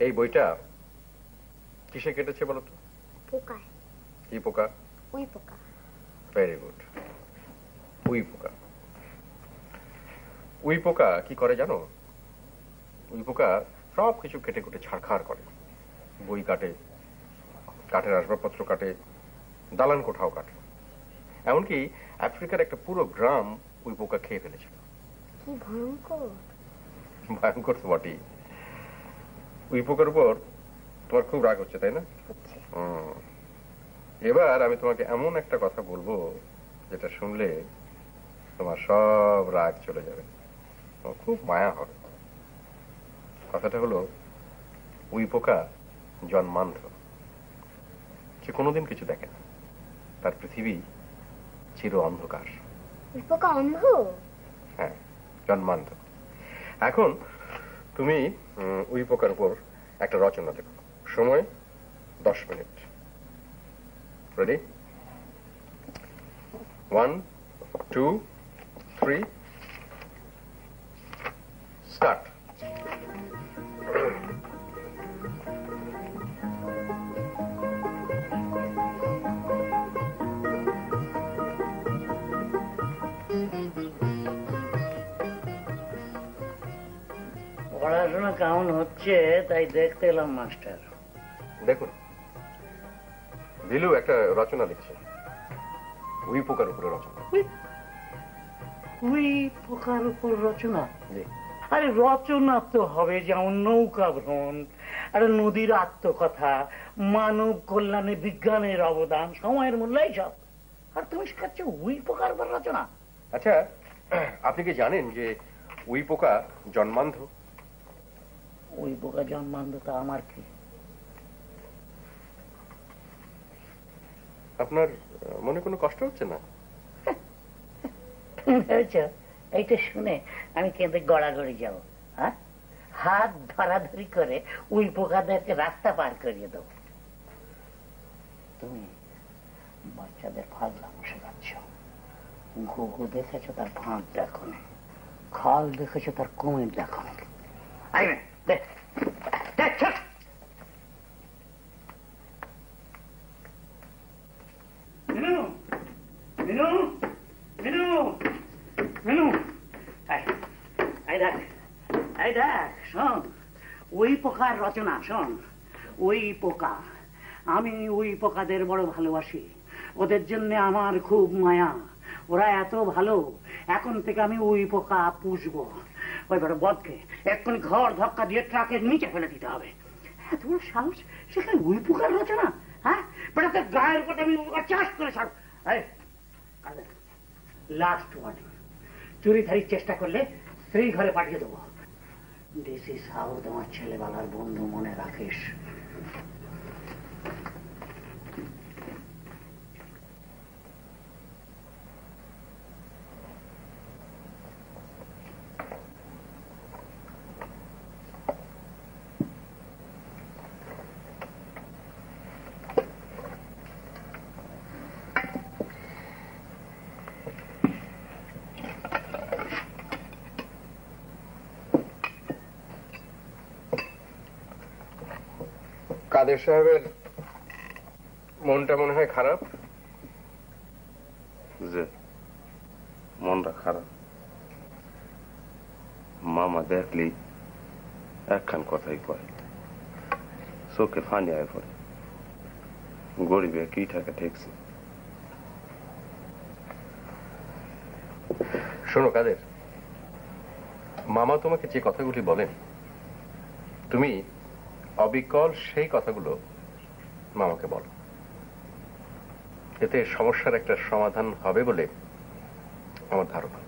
Speaker 7: এই বইটা কিসে কেটেছে বলো তো?
Speaker 6: পোকায়।
Speaker 7: কি পোকা?
Speaker 6: উই পোকা।
Speaker 7: ভেরি গুড, উই পোকা। উই পোকা কি করে জানো? উই পোকা সব কিছু কেটে কুটে ছাড়খাড় করে, বই কাটে, কাঠের আসবাবপত্র কাটে, দালান কোঠাও কাটে। এমনকি আফ্রিকার একটা পুরো গ্রাম উই পোকা খেয়ে ফেলেছিল।
Speaker 6: কি ভয়ঙ্কর!
Speaker 7: ভয়ঙ্কর তো বটেই। উই পোকার উপর তোমার খুব রাগ হচ্ছে, তাই না? এবার আমি তোমাকে এমন একটা কথা বলবো যেটা শুনলে তোমার সব রাগ চলে যাবে, খুব মায়া হবে। কথাটা হলো, উই পোকা জন্মান্ধ, সে কোনোদিন কিছু দেখে না, তার পৃথিবী চির অন্ধকার।
Speaker 6: উই পোকা অন্ধ?
Speaker 7: হ্যাঁ, জন্মান্ধ। এখন তুমি উই পোকার উপর একটা রচনা লেখো, সময় 10 মিনিট। রেডি? 1 2 3 স্টার্ট।
Speaker 9: পড়াশোনা কেমন হচ্ছে তাই দেখতে এলাম মাস্টার।
Speaker 7: দেখুন, বিলু একটা রচনা লিখছে, উই পোকার উপরে রচনা।
Speaker 9: উই পোকার উপর রচনা? আরে রচনা তো হবে যেমন নৌকা ভ্রমণ, আরে নদীর আত্মকথা, মানব কল্যাণে বিজ্ঞানের অবদান, সময়ের মূল্য, সব। আর তুমি শেখাচ্ছ উই পোকার উপর রচনা?
Speaker 7: আচ্ছা, আপনি কি জানেন যে উই পোকা জন্মান্ধ?
Speaker 9: উই পোকা জন্মান্ধ তা আমার কি?
Speaker 7: আপনার মনে কোনো কষ্ট হচ্ছে না?
Speaker 9: এইটা শুনে আমি কেঁদে গড়াগড়ি যাবো? হ্যাঁ, হাত ধরাধরি করে উই পোকাদেরকে রাস্তা পার করিয়ে দেবো। তুমি বাচ্চাদের ফাজলামো শেখাচ্ছ। ঘুঘু দেখেছো, তার ফাঁক দেখো না। খাল দেখেছো, তার কুমির দেখো না। দেখ মিনু, মিনু, মিনু, মিনু, এই দেখ, শোন, ওই পোকার রচনা শোন। ওই পোকা, আমি ওই পোকাদের বড় ভালোবাসি, ওদের জন্য আমার খুব মায়া, ওরা এত ভালো। এখন থেকে আমি ওই পোকা পুষবো। ওই বড় বদকে এক্ষুনি ঘর ধাক্কা দিয়ে ট্রাকের নিচে ফেলে দিতে হবে। হ্যাঁ, তোমার সাহস, সেখানে ওই পোকার রচনা? হ্যাঁ, বেটাকে গায়ের উপর আমি চাষ করে ছাড়ব। লাস্ট ওয়ার্নিং, চুরিধারির চেষ্টা করলে স্ত্রী ঘরে পাঠিয়ে দেবো। দিস ইজ হাউ তোমার ছেলেবেলার বন্ধু, মনে রাখিস।
Speaker 10: কাদের সাহেবের মনটা মনে হয় খারাপ।
Speaker 4: যে মনটা খারাপ, মামা দেখলি একখান কথাই কয়, চোখে ফানি আয় পড়ে। গরিবে কি টাকা ঠেকছে।
Speaker 10: শোনো কাদের, মামা তোমাকে যে কথাগুলি বলেন তুমি অবিকল সেই কথাগুলো মামাকে বলো, এতে সমস্যার একটা সমাধান হবে বলে আমার ধারণা।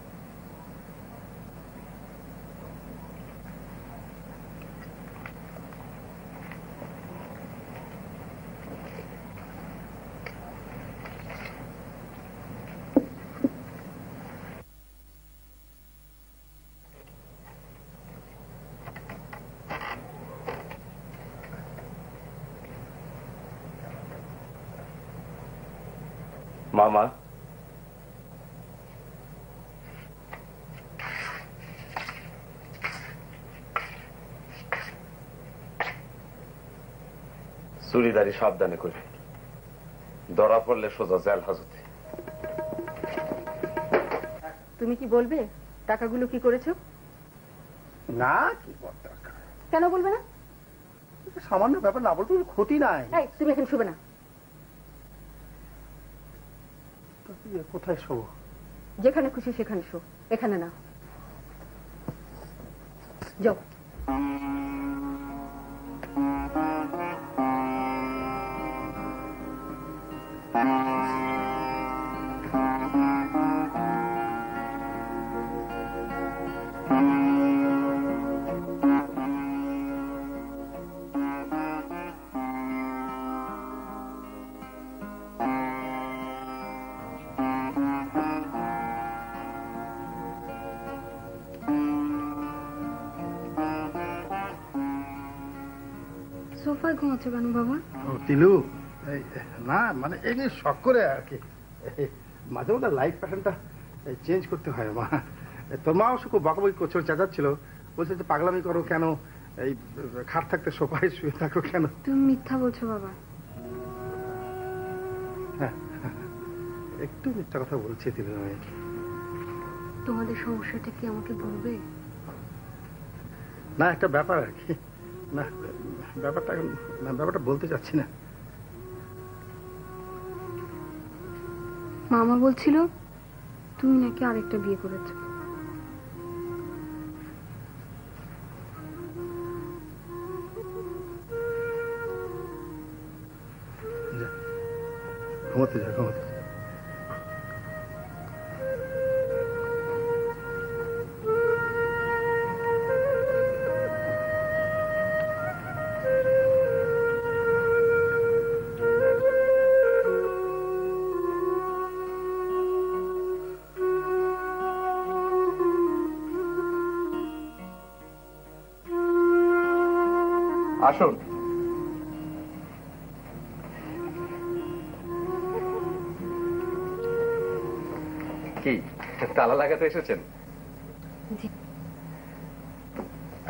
Speaker 4: মামা, চুরিদারি সাবধানে করে, ধরা পড়লে সোজা জেল হাজতে।
Speaker 5: তুমি কি বলবে টাকাগুলো কি করেছো?
Speaker 3: না, কি দরকার,
Speaker 5: কেন বলবে না?
Speaker 3: সামান্য ব্যাপার, না বলতে ক্ষতি নাই।
Speaker 5: তুমি এখন শুবে না।
Speaker 3: কোথায় শোবো?
Speaker 5: যেখানে খুশি সেখানে শো, এখানে না। যাও।
Speaker 6: সোফায় ঘুমাচ্ছো কেন বাবা?
Speaker 3: তিলু, না মানে এই শখ করে আর কি, মাঝে মধ্যে লাইফ প্যাটার্নটা চেঞ্জ করতে হয়। মা, তোর মা অবশ্য খুব বকাবকি করছিল, চেঁচাচ্ছিল, বলছে যে পাগলামি করো কেন, এই খাট থাকতে সোফায় শুয়ে থাকো কেন।
Speaker 6: তুমি মিথ্যা বলছো বাবা।
Speaker 3: হ্যাঁ, একটু মিথ্যা কথা বলছি তিলু।
Speaker 6: তোমাদের সমস্যাটা কি আমাকে বলবে?
Speaker 3: না, একটা ব্যাপার আর কি, না ব্যাপারটা বলতে চাচ্ছি না।
Speaker 6: মামা বলছিল তুমি নাকি আরেকটা বিয়ে করেছো।
Speaker 3: ঘুমাতে যা, ঘুমাতে যা।
Speaker 10: আসুন। কি তালা লাগাতে এসেছেন?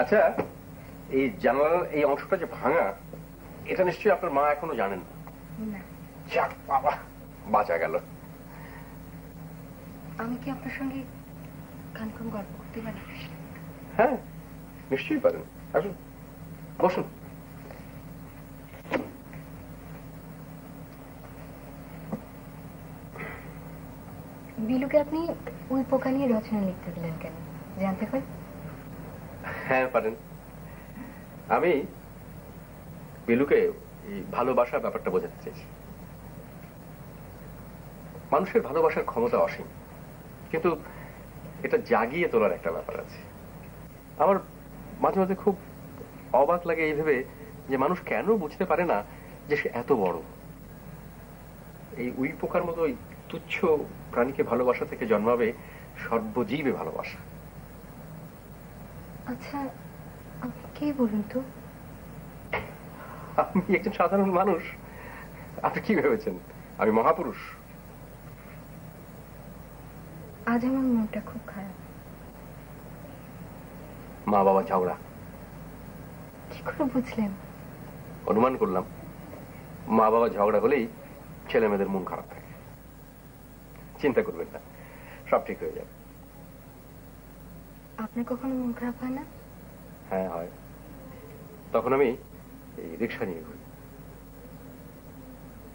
Speaker 10: আচ্ছা, এই জানালার এই অংশটা যে ভাঙা, এটা নিশ্চয়ই আপনার মা এখনো জানেন না। যাক বাবা, বাঁচা গেল।
Speaker 6: আমি কি আপনার সঙ্গে খানিকক্ষণ গল্প করতে পারি?
Speaker 10: হ্যাঁ, নিশ্চয়ই পারেন। আসুন, বসুন।
Speaker 6: বিলুকে আপনি ওই পোকা নিয়ে রচনা লিখতে দিলেন কেন, জানতে পারি?
Speaker 10: হ্যাঁ পারেন। আমি বিলুকে এই ভালোবাসার ব্যাপারটা বোঝাতে চাইছি। মানুষের ভালোবাসার ক্ষমতা অসীম, কিন্তু এটা জাগিয়ে তোলার একটা ব্যাপার আছে। আমার মাঝে মাঝে খুব অবাক লাগে এই ভেবে যে মানুষ কেন বুঝতে পারে না যে সে এত বড়। এই উই পোকার মতো তুচ্ছ প্রাণীকে ভালোবাসা থেকে জন্মাবে সর্বজীবে ভালোবাসা।
Speaker 6: আচ্ছা, আপনি কে বলুন তো?
Speaker 10: আমি একজন সাধারণ মানুষ। আপনি কি ভেবেছেন আমি মহাপুরুষ?
Speaker 6: আজ আমার মনটা খুব খারাপ।
Speaker 10: মা বাবা চাওড়া।
Speaker 6: কি করে বুঝলেন?
Speaker 10: অনুমান করলাম। মা বাবা ঝগড়া হলেই ছেলে মেয়েদের মন খারাপ থাকে। চিন্তা করবেন না, সব ঠিক হয়ে যাবে।
Speaker 6: আপনার কখনো মন খারাপ হয় না?
Speaker 10: হ্যাঁ হয়। তখন আমি এই রিক্সা নিয়ে ঘুরি,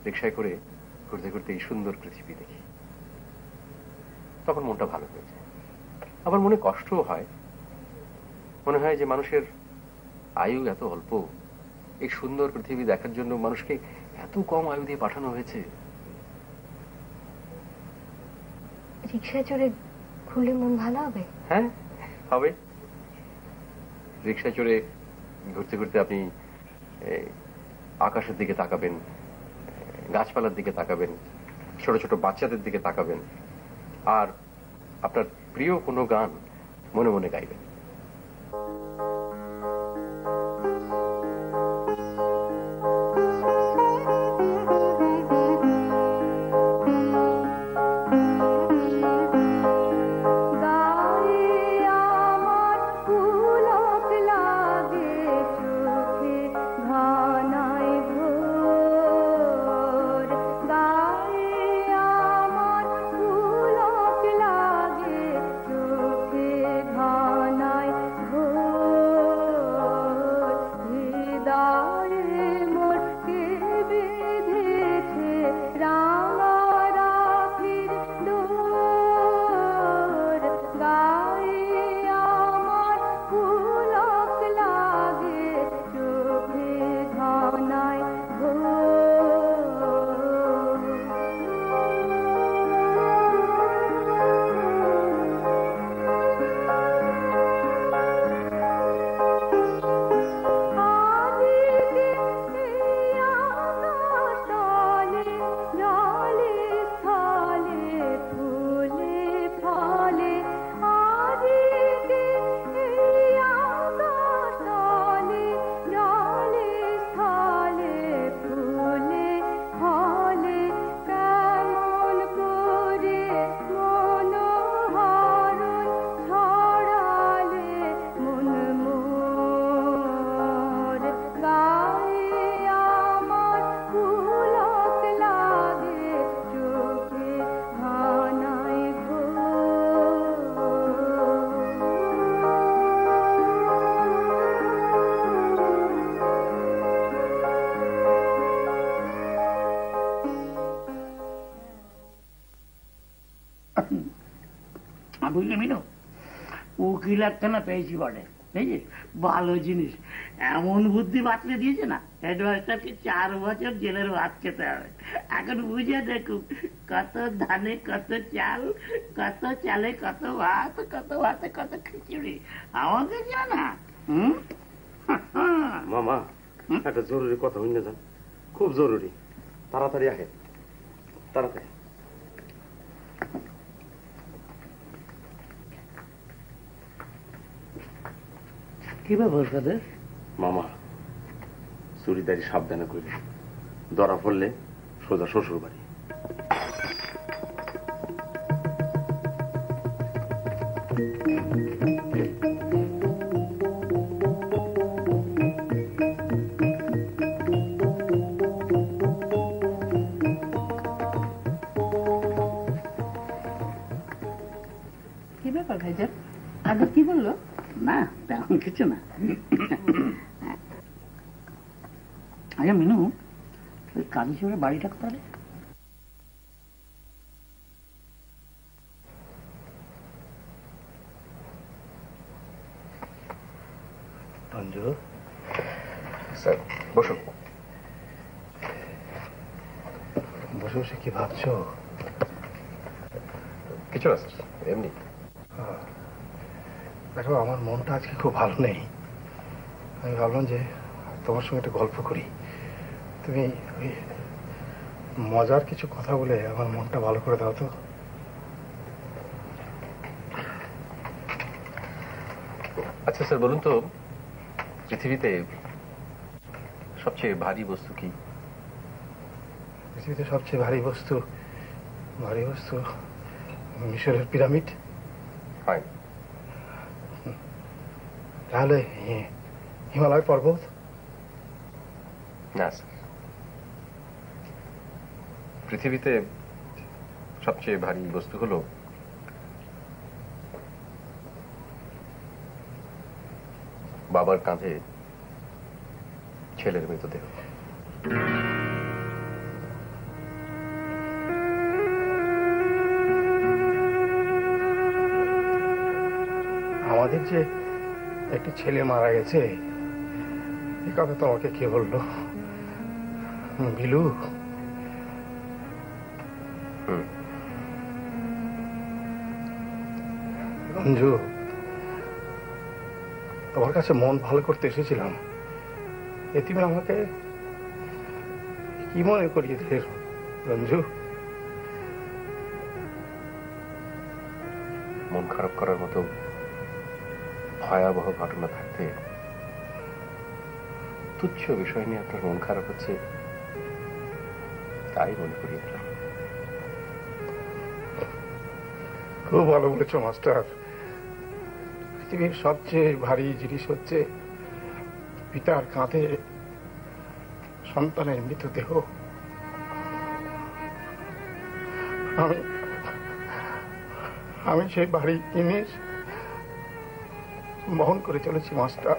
Speaker 10: রিক্সায় করে ঘুরতে ঘুরতে এই সুন্দর পৃথিবী দেখি, তখন মনটা ভালো হয়ে যায়। আবার মনে কষ্টও হয়, মনে হয় যে মানুষের আয়ু এত অল্প, এই সুন্দর পৃথিবী দেখার জন্য মানুষকে এত কম আয়ু দিয়ে পাঠানো হয়েছে।
Speaker 6: রিক্সায় চড়ে ঘুরলে মন ভালো হবে?
Speaker 10: হ্যাঁ হবে। রিক্সায় চড়ে ঘুরতে ঘুরতে আপনি আকাশের দিকে তাকাবেন, গাছপালার দিকে তাকাবেন, ছোট ছোট বাচ্চাদের দিকে তাকাবেন, আর আপনার প্রিয় কোনো গান মনে মনে গাইবেন।
Speaker 9: বুঝলি মিনু, উকিলারখানা পেয়েছি বটে, বুঝলি, ভালো জিনিস। এমন বুদ্ধি বাতলে দিয়েছে না, হেডমাস্টারকে 4 বছর জেলের ভাত খেতে হবে। এখন বুঝে দেখুন, কত ধানে কত চাল, কত চালে কত ভাত, কত ভাতে কত খিচুড়ি। আমাকে জানা।
Speaker 4: মামা, একটা জরুরি কথা হইনা যান, খুব জরুরি, তাড়াতাড়ি আহে, তাড়াতাড়ি।
Speaker 9: কি ব্যাপার কাদের?
Speaker 4: মামা, চুরিদারি সাবধানে করি, ধরা পড়লে সোজা শ্বশুর বাড়ি।
Speaker 9: কি ব্যাপার ভাইজান, আগে কি বললো? না তেমন কিছু না। আচ্ছা মিনু, ওই কালীশ্বরের বাড়িটা কোথায়?
Speaker 3: অঞ্জু
Speaker 10: স্যার বসুন।
Speaker 3: বসে বসে কি ভাবছো?
Speaker 10: কিছু না স্যার, এমনি।
Speaker 3: দেখো, আমার মনটা আজকে খুব ভালো নেই। আমি ভাবলাম যে তোমার সঙ্গে একটা গল্প করি। তুমি ওই মজার কিছু কথা বলে আমার মনটা ভালো করে দাও তো।
Speaker 10: আচ্ছা স্যার, বলুন তো, পৃথিবীতে সবচেয়ে ভারী বস্তু কি?
Speaker 3: পৃথিবীতে সবচেয়ে ভারী বস্তু মিশরের পিরামিড।
Speaker 10: হয়
Speaker 3: তাহলে হিমালয় পর্বত।
Speaker 10: না স্যার, পৃথিবীতে সবচেয়ে ভারী বস্তু হলো বাবার কাঁধে ছেলের মৃতদেহ।
Speaker 3: আমাদের যে একটি ছেলে মারা গেছে এ কথা তোমাকে কে বললো? বিলু। রঞ্জু, তোমার কাছে মন ভালো করতে এসেছিলাম, এ তুমি আমাকে কি মনে করিয়ে দিলে রঞ্জু?
Speaker 10: মন খারাপ করার মতো ভয়াবহ ঘটনা থাকতে তুচ্ছ বিষয় নিয়ে আপনার মন খারাপ হচ্ছে, তাই মনে করিয়ে দিলাম।
Speaker 3: খুব ভালো বলেছ মাস্টার। পৃথিবীর সবচেয়ে ভারী জিনিস হচ্ছে পিতার কাঁধে সন্তানের মৃতদেহ। আমি সেই ভারী জিনিস বহন করে চলেছি মাস্টার।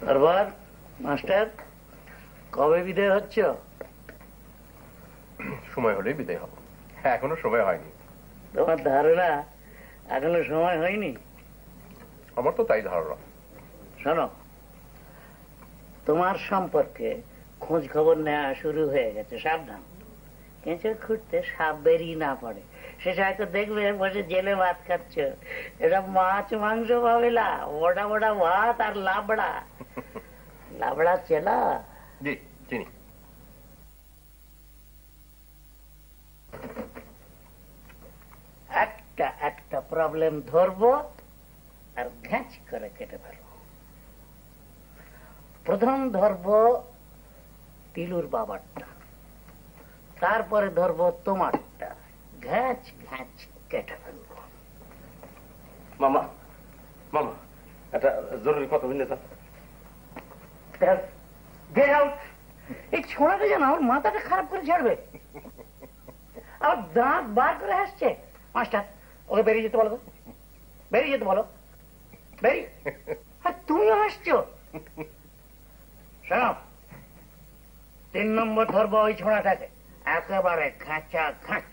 Speaker 9: তারপর মাস্টার কবে বিদায় হচ্ছে?
Speaker 10: সময় হলেই বিদায় হব, এখনো সময় হয়নি।
Speaker 9: তোমার ধারণা এখনো সময় হয়নি?
Speaker 10: আমার তো তাই ধারণা।
Speaker 9: শোনো, তোমার সম্পর্কে খোঁজ খবর নেওয়া শুরু হয়ে গেছে, সাবধান। কেঁচো খুঁড়তে সাপ বেরিয়ে না পড়ে। শেষ হয়তো দেখবে বসে জেলে ভাত খাচ্ছ, এটা মাছ মাংস পাবে না, ওটা ওটা ভাত আর লাবড়া। লাবড়া চেলা?
Speaker 10: জি চিনি।
Speaker 9: একটা একটা প্রবলেম ধরবো আর ঘ্যাঁচ করে কেটে ফেলবো। প্রথম ধরবো তিলুর বাবারটা, তারপরে ধরবো তোমারটা, ঘ্যাঁচ ঘ্যাঁচ কেটে ফেলবো।
Speaker 4: মামা মামা একটা জরুরি কথা বললে স্যার।
Speaker 9: এই ছোড়াটা যেন আমার মাথাটা খারাপ করে ছাড়বে, আবার দাঁত বার করে আসছে। মাস্টার ওকে বেরিয়ে যেতে বলো, বেরিয়ে যেতে বলো, বেরিয়ে। আর তুমিও হাসছো। শোনো, 3 নম্বর ধরবো ওই ছোড়াটাকে, একেবারে খাঁচা খাঁচ।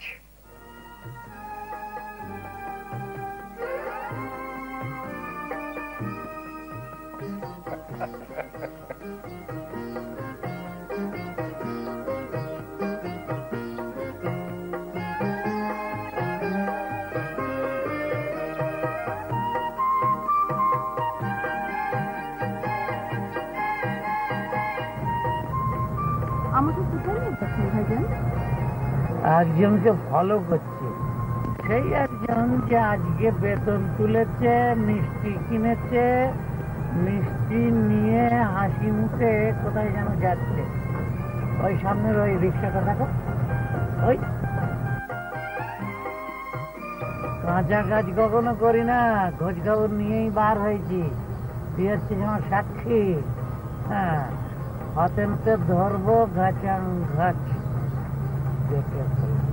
Speaker 9: একজনকে ফলো করছি, সেই একজন যে আজকে বেতন তুলেছে, মিষ্টি কিনেছে, মিষ্টি নিয়ে হাসি মুখে কোথায় যেন যাচ্ছে। ওই সামনের ওই রিক্সাটা দেখো, ওই কাঁচা কাজ কখনো করি না, খোঁজ খবর নিয়েই বার হয়েছি। তুই হচ্ছে আমার সাক্ষী। হ্যাঁ, হাতে নাতে ধরবো, গাছাং গাছ দেখে ফেলবো।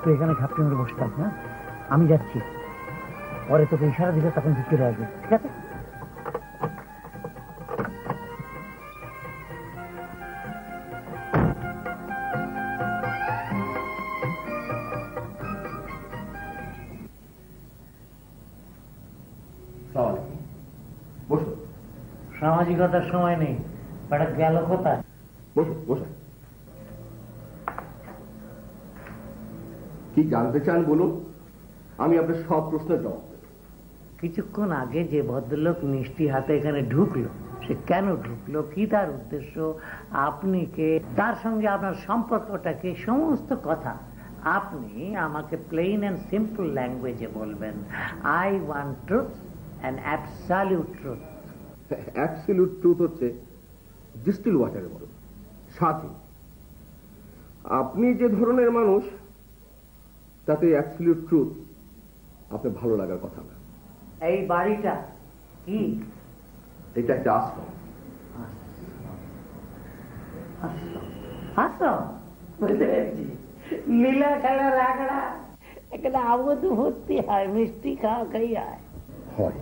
Speaker 9: তুই এখানে ঝাপটি মেরে বসে থাক, না আমি যাচ্ছি, পরে তোকে ইশারা দিলে তখন তুই চলে আসবে, ঠিক আছে? সামাজিকতার সময় নেই, বেটা গেল কোথায়?
Speaker 10: বসুন বসুন। কি জানতে চান বলুন, আমি আপনার সব প্রশ্নের জবাব দেব।
Speaker 9: কিছুক্ষণ আগে যে ভদ্রলোক মিষ্টি হাতে এখানে ঢুকলো, সে কেন ঢুকলো, কি তার উদ্দেশ্য, আপনি কে, তার সঙ্গে আপনার সম্পর্কটাকে, সমস্ত কথা আপনি আমাকে প্লেন অ্যান্ড সিম্পল ল্যাঙ্গুয়েজে বলবেন। I want truth and absolute truth.
Speaker 10: Absolute truth হচ্ছে ডিস্টিল ওয়াটারের মতো সাথী। আপনি যে ধরনের মানুষ, তাতে অ্যাবসলিউট ট্রুথ আপনার ভালো লাগার কথা না।
Speaker 9: এই বাড়িটা কি?
Speaker 10: এটা একটা আশ্রম।
Speaker 9: আশ্রম বুঝতে পেরেছি, লীলা খেলা রাগড়া, এখানে আবদ ভর্তি হয়, মিষ্টি খাওয়া খাই
Speaker 10: হয়।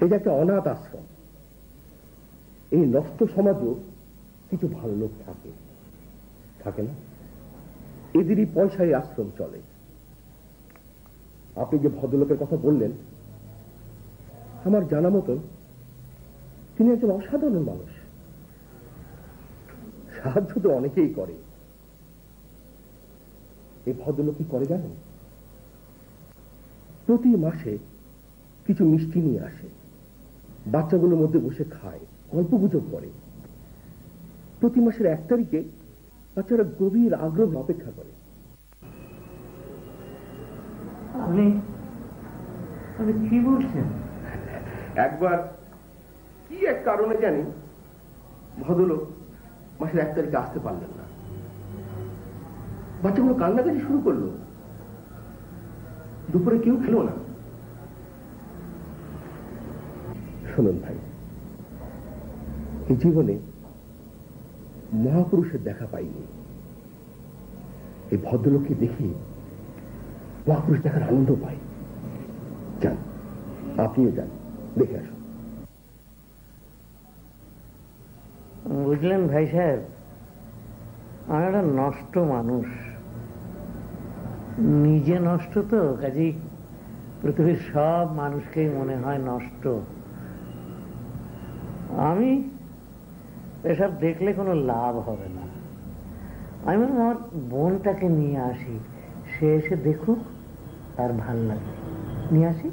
Speaker 10: এটা একটা অনাথ আশ্রম। এই নষ্ট সমাজেও কিছু ভালো লোক থাকে, থাকে না? এদেরই পয়সায় আশ্রম চলে। আপনি যে ভদ্রলোকের কথা বললেন, আমার জানা মতন তিনি একজন অসাধারণ মানুষ। সাহায্য তো অনেকেই করে, এই ভদ্রলোক কি করে জানেন? প্রতি মাসে কিছু মিষ্টি নিয়ে আসে, বাচ্চাগুলোর মধ্যে বসে খায়, গল্প গুজব করে। প্রতি মাসের 1 তারিখে বাচ্চারা গভীর আগ্রহ অপেক্ষা করে।
Speaker 9: আপনি কি বলছেন?
Speaker 10: একবার কি এক কারণে জানি ভদ্রলোক মাসের 1 তারিখে আসতে পারলেন না। বাচ্চাগুলো কান্নাকাটি শুরু করলো, দুপুরে কেউ খেলো না। শুনুন ভাই, এই জীবনে মহাপুরুষের দেখা পাইনি। এই ভদ্রলোককে দেখি মহাপুরুষ দেখার আনন্দ পাই। যান, আপনিও যান, দেখে আসুন।
Speaker 9: বুঝলেন ভাই সাহেব, আমি একটা নষ্ট মানুষ, নিজে নষ্ট, তো কাজেই পৃথিবীর সব মানুষকেই মনে হয় নষ্ট। আমি এসব দেখলে কোনো লাভ হবে না। আমি আমার বোনটাকে নিয়ে আসি, সে এসে দেখুক, তার ভাল লাগে। নিয়ে আসি।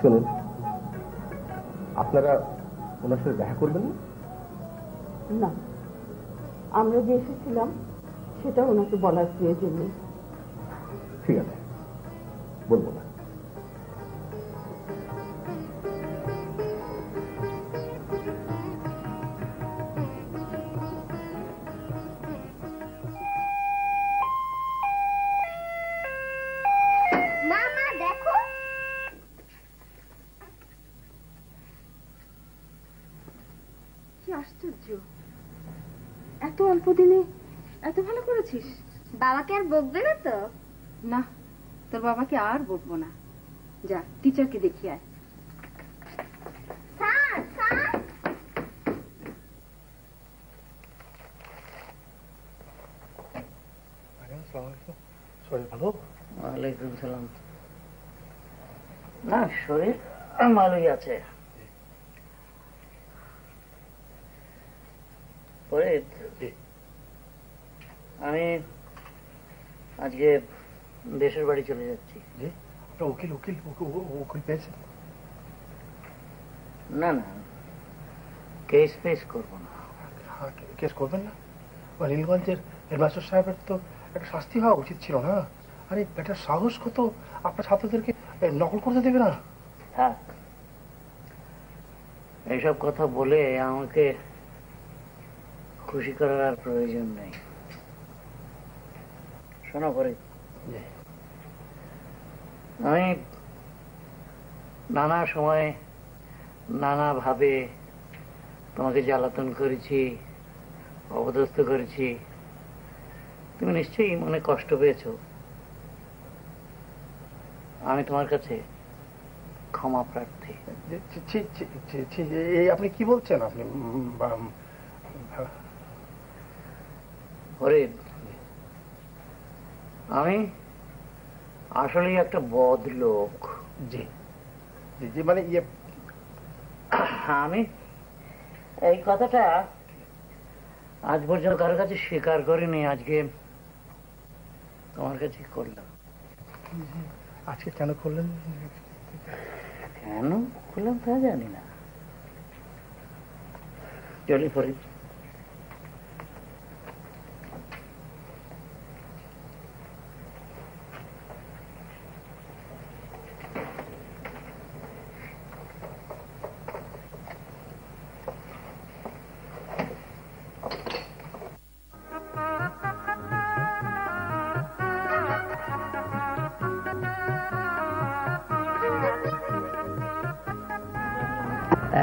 Speaker 10: শুনুন, আপনারা ওনার সাথে দেখা করবেন না?
Speaker 5: না, আমরা যে এসেছিলাম সেটা ওনাকে বলার প্রয়োজন নেই।
Speaker 10: ঠিক আছে, বলবো না।
Speaker 6: মামা দেখো,
Speaker 5: কি আশ্চর্য, এত অল্প দিনে এত ভালো করেছিস।
Speaker 6: বাবাকে আর বকবে না তো?
Speaker 5: না, তোর বাবাকে আর বকবো না। যা, টিচারকে দেখিয়ে আয়।
Speaker 6: Sir, sir.
Speaker 3: শরীর ভালো?
Speaker 9: ওয়ালাইকুম সালাম। না, শরীর ভালোই আছে। আমি আজকে দেশের বাড়ি চলে যাচ্ছি।
Speaker 3: উকিল উকিল উকিল পেয়েছেন?
Speaker 9: না না, কেস ফেস করবো না।
Speaker 3: কেস করবেন না? নীলগঞ্জের হেডমাস্টার সাহেবের তো একটা শাস্তি হওয়া উচিত ছিল না? আরে বেটার সাহস কত আপনার ছাত্রদেরকে নকল করতে দেবে না।
Speaker 9: থাক, এইসব কথা বলে আমাকে খুশি করার আর প্রয়োজন নেই। শোনো পরে, আমি নানা সময় নানা ভাবে তোমাকে জ্বালাতন করেছি, অপদস্থ করেছি, তুমি নিশ্চয়ই মনে কষ্ট পেয়েছো। আমি তোমার কাছে ক্ষমা প্রার্থী।
Speaker 3: আপনি কি বলছেন? আপনি
Speaker 9: ফরিদ, আমি আসলেই একটা বদ লোক।
Speaker 3: জি জি, মানে
Speaker 9: আমি এই কথাটা আজ পর্যন্ত কারোর কাছে স্বীকার করিনি, আজকে তোমার কাছে করলাম।
Speaker 3: আজকে কেন করলেন?
Speaker 9: কেন করলাম তা জানি না। চলি ফরিদ।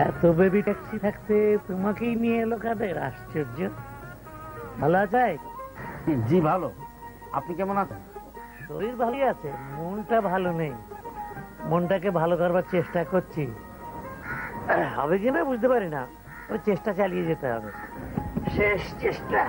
Speaker 9: এত বেবি ট্যাক্সি থাকতে তোমাকেই নিয়ে এলো কাদের? আশ্চর্য। ভালো আছে?
Speaker 8: জি ভালো। আপনি কেমন আছেন?
Speaker 9: শরীর ভালোই আছে, মনটা ভালো নেই। মনটাকে ভালো করবার চেষ্টা করছি, হবে কিনা বুঝতে পারি না। ওই চেষ্টা চালিয়ে যেতে হবে, শেষ চেষ্টা।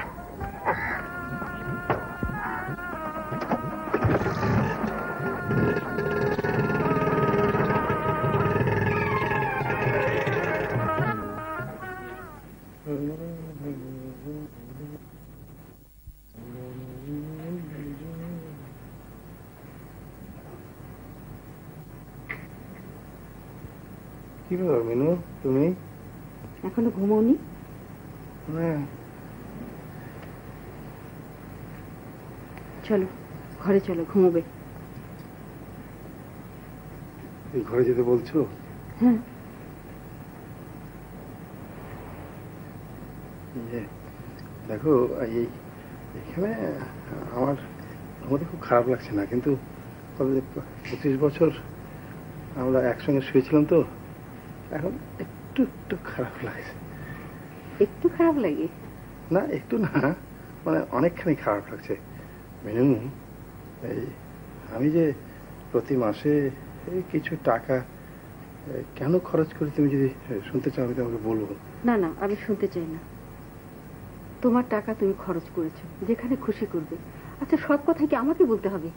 Speaker 3: কি ব্যাপার মিনু, তুমি
Speaker 5: এখনো ঘুমোনি? চলো ঘরে চলো, ঘুমোবে।
Speaker 3: ঘরে যেতে বলছো?
Speaker 5: হ্যাঁ।
Speaker 3: দেখো, এখানে আমার আমাদের খুব খারাপ লাগছে না, কিন্তু 25 বছর আমরা একসঙ্গে শুয়েছিলাম তো, এখন একটু একটু খারাপ লাগছে।
Speaker 5: একটু খারাপ লাগে?
Speaker 3: না, একটু না, মানে অনেকখানি খারাপ লাগছে। মিনু, এই আমি যে প্রতি মাসে কিছু টাকা কেন খরচ করি, তুমি যদি শুনতে চাও আমি তোমাকে বলবো।
Speaker 5: না না, আমি শুনতে চাই না। তোমার টাকা তুমি খরচ করেছো, যেখানে খুশি করবে। আচ্ছা, সব কথা কি আমাকে বলতে হবে?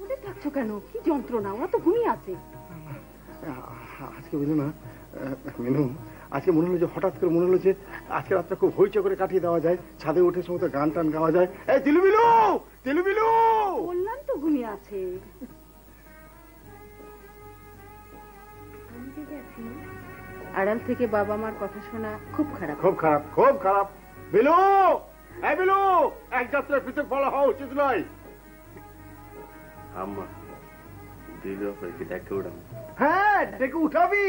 Speaker 5: ওদের ডাকছো কেন? কি যন্ত্রণা, ওরা তো ঘুমিয়ে আছে।
Speaker 3: আজকে বুঝলো না মিনু, আজকে মনে হলো যে হঠাৎ করে মনে হলো যে আজকে রাতটা খুব হইচই করে কাটিয়ে দেওয়া যায়, ছাদে উঠে সময় গান টান গাওয়া যায়। এই তিলুবিলু, তিলুবিলু
Speaker 5: বললাম তো ঘুমিয়ে আছে। আড়াল থেকে বাবা মার কথা শোনা খুব খারাপ,
Speaker 3: খুব খারাপ, খুব খারাপ। বিলু, এই বিলু, এক যাত্রায় পৃথক বলা হওয়া উচিত নয়।
Speaker 4: আম্মা দিল কি ডেকে উঠাম?
Speaker 3: হ্যাঁ, ডেকে উঠাবি।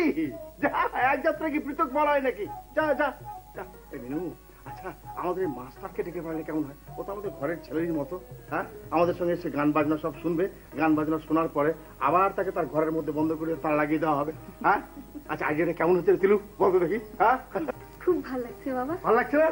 Speaker 3: যা, এক যাত্রা কি পৃথক বলা হয় নাকি? যা যা যা। মিনু, আচ্ছা আমাদের মাস্টারকে ডেকে পারলে কেমন হয়? ও তো আমাদের ঘরের ছেলের মতো। হ্যাঁ, আমাদের সঙ্গে এসে গান বাজনা সব শুনবে, গান বাজনা শোনার পরে আবার তাকে তার ঘরের মধ্যে বন্ধ করে তার লাগিয়ে দেওয়া হবে। হ্যাঁ, আচ্ছা আইডিয়াটা কেমন হচ্ছে তিলু, বলতো দেখি। হ্যাঁ,
Speaker 5: খুব ভালো লাগছে বাবা।
Speaker 3: ভালো লাগছে না?